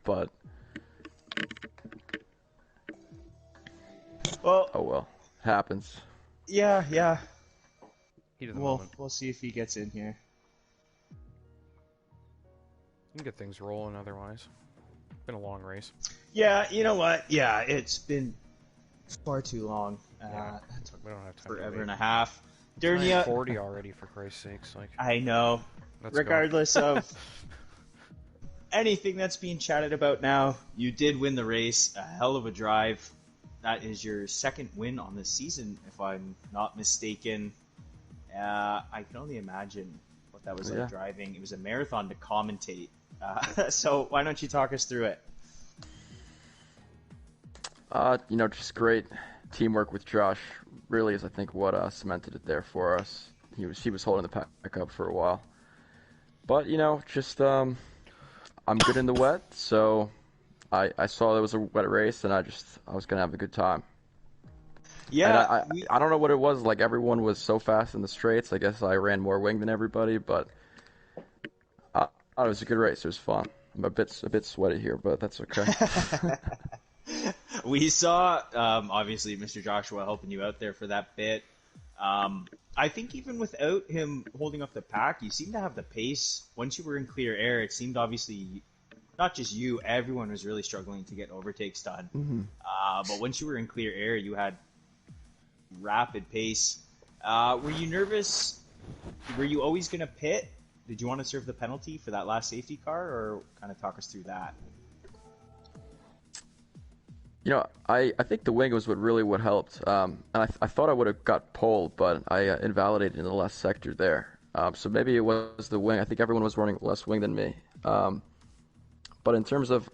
Speaker 4: but
Speaker 2: Well,
Speaker 4: oh well, it happens.
Speaker 2: yeah.
Speaker 1: heat of the moment.
Speaker 2: We'll see if he gets in here.
Speaker 1: You can get things rolling otherwise. Been a long race.
Speaker 2: Yeah, you know what? Yeah, it's been far too long.
Speaker 1: Yeah, we don't have time.
Speaker 2: Forever and a half.
Speaker 1: It's
Speaker 2: Durnia,
Speaker 1: 40 already, for Christ's sakes. Like,
Speaker 2: I know.
Speaker 1: let's go.
Speaker 2: Regardless of anything that's being chatted about now, you did win the race. A hell of a drive. That is your second win on the season, if I'm not mistaken. I can only imagine what that was like driving. It was a marathon to commentate. So why don't you talk us through it?
Speaker 4: Just great teamwork with Josh. Really is, I think, what cemented it there for us. He was holding the pack up for a while. But I'm good in the wet, so I saw there was a wet race, and I was gonna have a good time.
Speaker 2: Yeah,
Speaker 4: and I don't know what it was. Like, everyone was so fast in the straights. I guess I ran more wing than everybody, but it was a good race. It was fun. I'm a bit sweaty here, but that's okay.
Speaker 2: We saw, obviously, Mr. Joshua helping you out there for that bit. I think even without him holding up the pack, you seemed to have the pace. Once you were in clear air, it seemed obviously, not just you, everyone was really struggling to get overtakes done.
Speaker 4: Mm-hmm.
Speaker 2: But once you were in clear air, you had rapid pace. Were you nervous? Were you always going to pit? Did you want to serve the penalty for that last safety car, or kind of talk us through that?
Speaker 4: I think the wing was what helped. And I thought I would have got pole, but I invalidated in the last sector there. So maybe it was the wing. I think everyone was running less wing than me. But in terms of,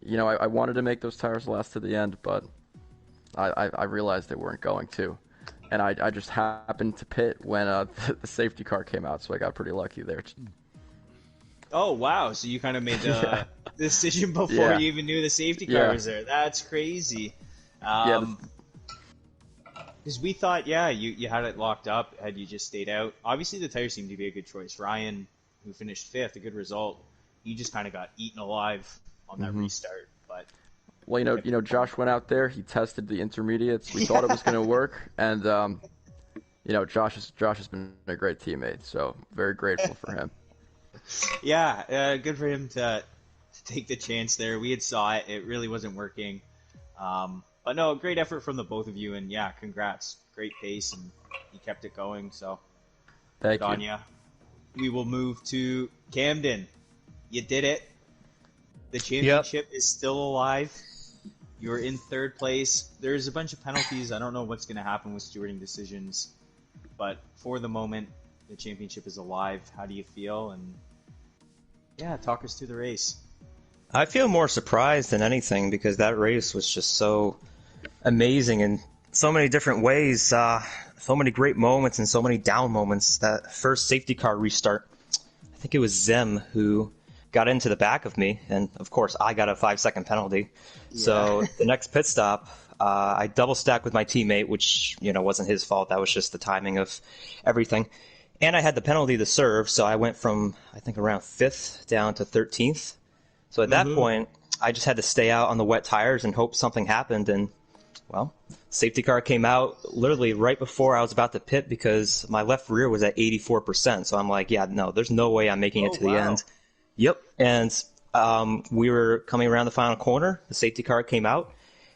Speaker 4: I wanted to make those tires last to the end, but I realized they weren't going to. And I just happened to pit when the safety car came out, so I got pretty lucky there.
Speaker 2: Oh, wow. So you kind of made the decision before you even knew the safety car was there. That's crazy. Because we thought, you had it locked up had you just stayed out. Obviously, the tires seemed to be a good choice. Ryan, who finished 5th, a good result. He just kind of got eaten alive on that restart. But
Speaker 4: well, Josh went out there. He tested the intermediates. We thought it was going to work, and Josh has been a great teammate. So very grateful for him.
Speaker 2: Yeah, good for him to take the chance there. We had saw it. It really wasn't working. But no, great effort from the both of you. And yeah, congrats. Great pace, and you kept it going. So
Speaker 4: Thank
Speaker 2: good on
Speaker 4: you.
Speaker 2: ya. We will move to Camden. You did it. The championship is still alive. You're in 3rd place. There's a bunch of penalties. I don't know what's going to happen with stewarding decisions. But for the moment, the championship is alive. How do you feel? And yeah, talk us through the race.
Speaker 3: I feel more surprised than anything because that race was just so amazing in so many different ways. So many great moments and so many down moments. That first safety car restart, I think it was Zem who got into the back of me, and of course I got a 5-second penalty. Yeah. So the next pit stop, I double stacked with my teammate, which wasn't his fault. That was just the timing of everything. And I had the penalty to serve, so I went from, I think, around 5th down to 13th. So at that point, I just had to stay out on the wet tires and hope something happened. And, Well, safety car came out literally right before I was about to pit because my left rear was at 84%. So I'm like, yeah, no, there's no way I'm making it
Speaker 2: Oh,
Speaker 3: to the
Speaker 2: wow.
Speaker 3: end. Yep. And we were coming around the final corner. The safety car came out,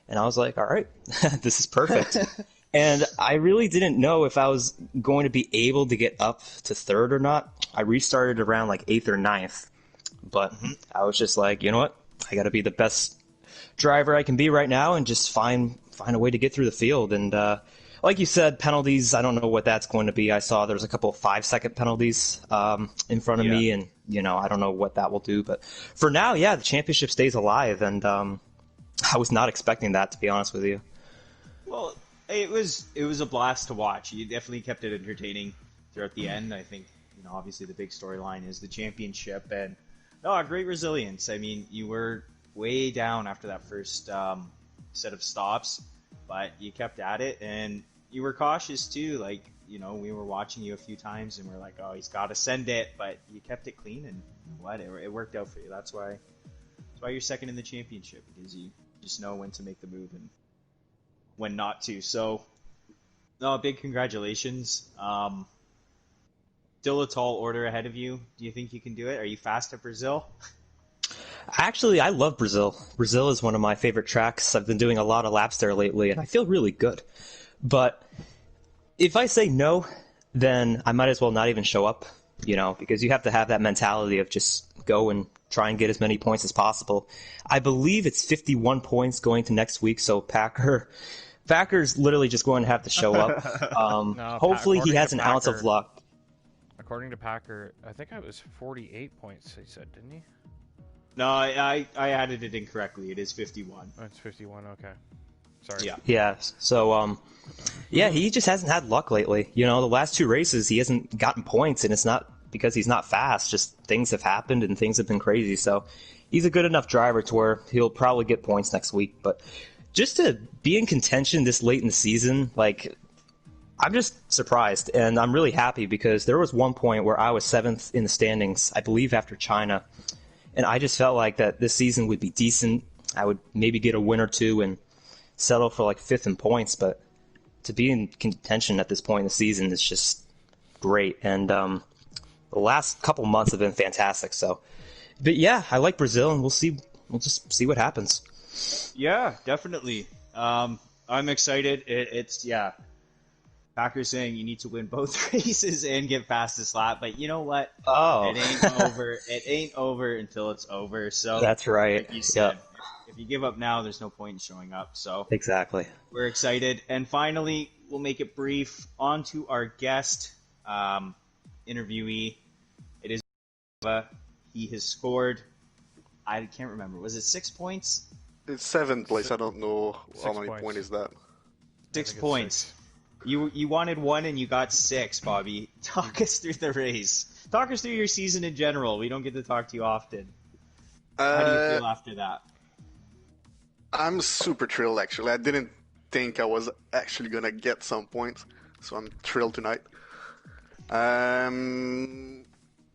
Speaker 3: and I was like, all right, this is perfect. And I really didn't know if I was going to be able to get up to third or not. I restarted around like 8th or ninth, but I was just like, you know what? I got to be the best driver I can be right now and just find a way to get through the field. And like you said, penalties, I don't know what that's going to be. I saw there's a couple of 5-second penalties in front of me, and I don't know what that will do. But for now, yeah, the championship stays alive, and I was not expecting that, to be honest with you.
Speaker 2: Well, it was a blast to watch. You definitely kept it entertaining throughout the end. I think obviously the big storyline is the championship, and great resilience. I mean, you were way down after that first set of stops, but you kept at it, and you were cautious too. Like we were watching you a few times, and we're like, oh, he's got to send it, but you kept it clean, and you know what? It worked out for you. That's why you're second in the championship, because you just know when to make the move and when not to. So, big congratulations. Still a tall order ahead of you. Do you think you can do it? Are you fast at Brazil?
Speaker 3: Actually, I love Brazil. Brazil is one of my favorite tracks. I've been doing a lot of laps there lately, and I feel really good. But if I say no, then I might as well not even show up, because you have to have that mentality of just go and try and get as many points as possible. I believe it's 51 points going to next week, so Packer's literally just going to have to show up. Hopefully he has an ounce of luck.
Speaker 1: According to Packer, I think it was 48 points, he said, didn't he?
Speaker 2: No, I added it incorrectly. It is 51.
Speaker 1: Oh, it's 51, okay. Sorry.
Speaker 2: Yeah.
Speaker 3: Yeah, so, he just hasn't had luck lately. The last 2 races, he hasn't gotten points, and it's not because he's not fast, just things have happened and things have been crazy. So he's a good enough driver to where he'll probably get points next week. But just to be in contention this late in the season, I'm just surprised, and I'm really happy because there was one point where I was 7th in the standings, I believe after China, and I just felt like that this season would be decent. I would maybe get a win or two and settle for 5th in points, but to be in contention at this point in the season is just great. And the last couple months have been fantastic. So, but yeah, I like Brazil, and we'll just see what happens.
Speaker 2: Yeah, definitely. I'm excited. It's Packer's saying you need to win both races and get fastest lap, but you know what?
Speaker 3: Oh,
Speaker 2: it ain't over. It ain't over until it's over. So
Speaker 3: that's right.
Speaker 2: Like you said, if you give up now, there's no point in showing up. So
Speaker 3: exactly.
Speaker 2: We're excited, and finally, we'll make it brief. On to our guest interviewee. It is he has scored. I can't remember. Was it 6 points?
Speaker 5: It's 7th place. I don't know how many
Speaker 1: points.
Speaker 5: points is that.
Speaker 2: 6 points. You wanted 1 and you got 6, Bobby. Talk us through the race. Talk us through your season in general. We don't get to talk to you often. How do you feel after that?
Speaker 5: I'm super thrilled, actually. I didn't think I was actually going to get some points, so I'm thrilled tonight.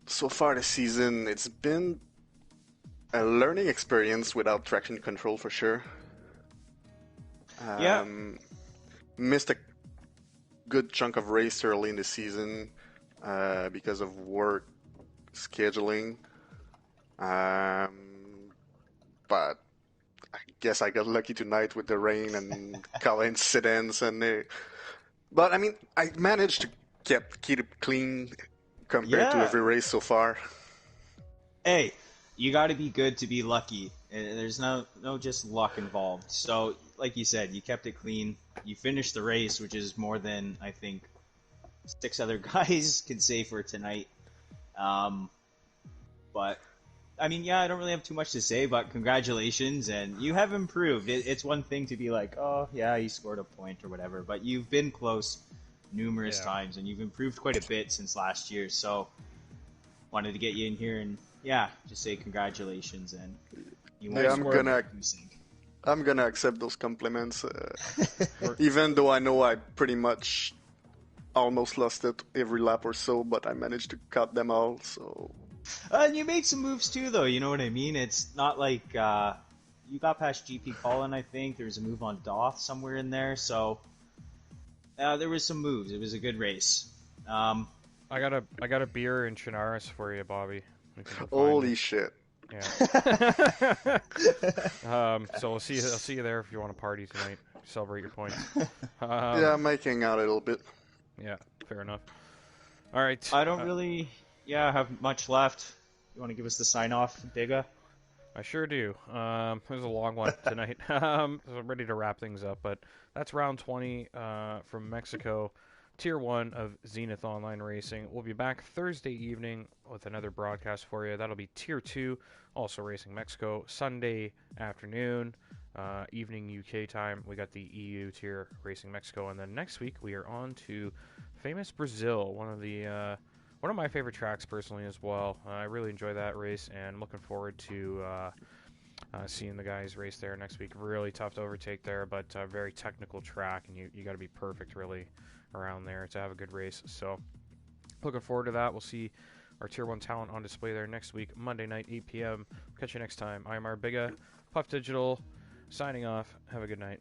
Speaker 5: So far this season, it's been a learning experience without traction control for sure. Missed a good chunk of race early in the season because of work scheduling. But I guess I got lucky tonight with the rain and car incidents. But I mean, I managed to keep it clean compared to every race so far.
Speaker 2: Hey, you got to be good to be lucky. There's no just luck involved. So, like you said, you kept it clean. You finished the race, which is more than I think 6 other guys can say for tonight. But I mean, I don't really have too much to say, but congratulations, and you have improved. It's one thing to be like, oh yeah, you scored a point or whatever, but you've been close numerous times, and you've improved quite a bit since last year. So, wanted to get you in here and just say congratulations, and
Speaker 5: I'm gonna accept those compliments, even though I know I pretty much almost lost it every lap or so, but I managed to cut them all. So,
Speaker 2: and you made some moves too, though. You know what I mean? It's not like you got past GP Colin, I think. There was a move on Doth somewhere in there, so there was some moves. It was a good race.
Speaker 1: I got a beer in Chinaris for you, Bobby. If you can find
Speaker 5: Holy
Speaker 1: it.
Speaker 5: shit.
Speaker 1: Yeah. So I'll see you there if you want to party tonight. Celebrate your points.
Speaker 5: Yeah, I'm making out a little bit.
Speaker 1: Yeah, fair enough. All right.
Speaker 2: I don't really, have much left. You want to give us the sign off, Biga?
Speaker 1: I sure do. It was a long one tonight. So I'm ready to wrap things up, but that's round 20 from Mexico, Tier 1 of Zenith Online Racing. We'll be back Thursday evening with another broadcast for you. That'll be Tier 2, also Racing Mexico, Sunday afternoon, evening UK time. We got the EU Tier Racing Mexico, and then next week we are on to famous Brazil, one of my favorite tracks personally as well. I really enjoy that race and looking forward to seeing the guys race there next week. Really tough to overtake there, but a very technical track, and you got to be perfect really around there to have a good race. So looking forward to that. We'll see our Tier 1 talent on display there next week, Monday night, 8 p.m. Catch you next time. I'm Biga, Puff Digital, signing off. Have a good night.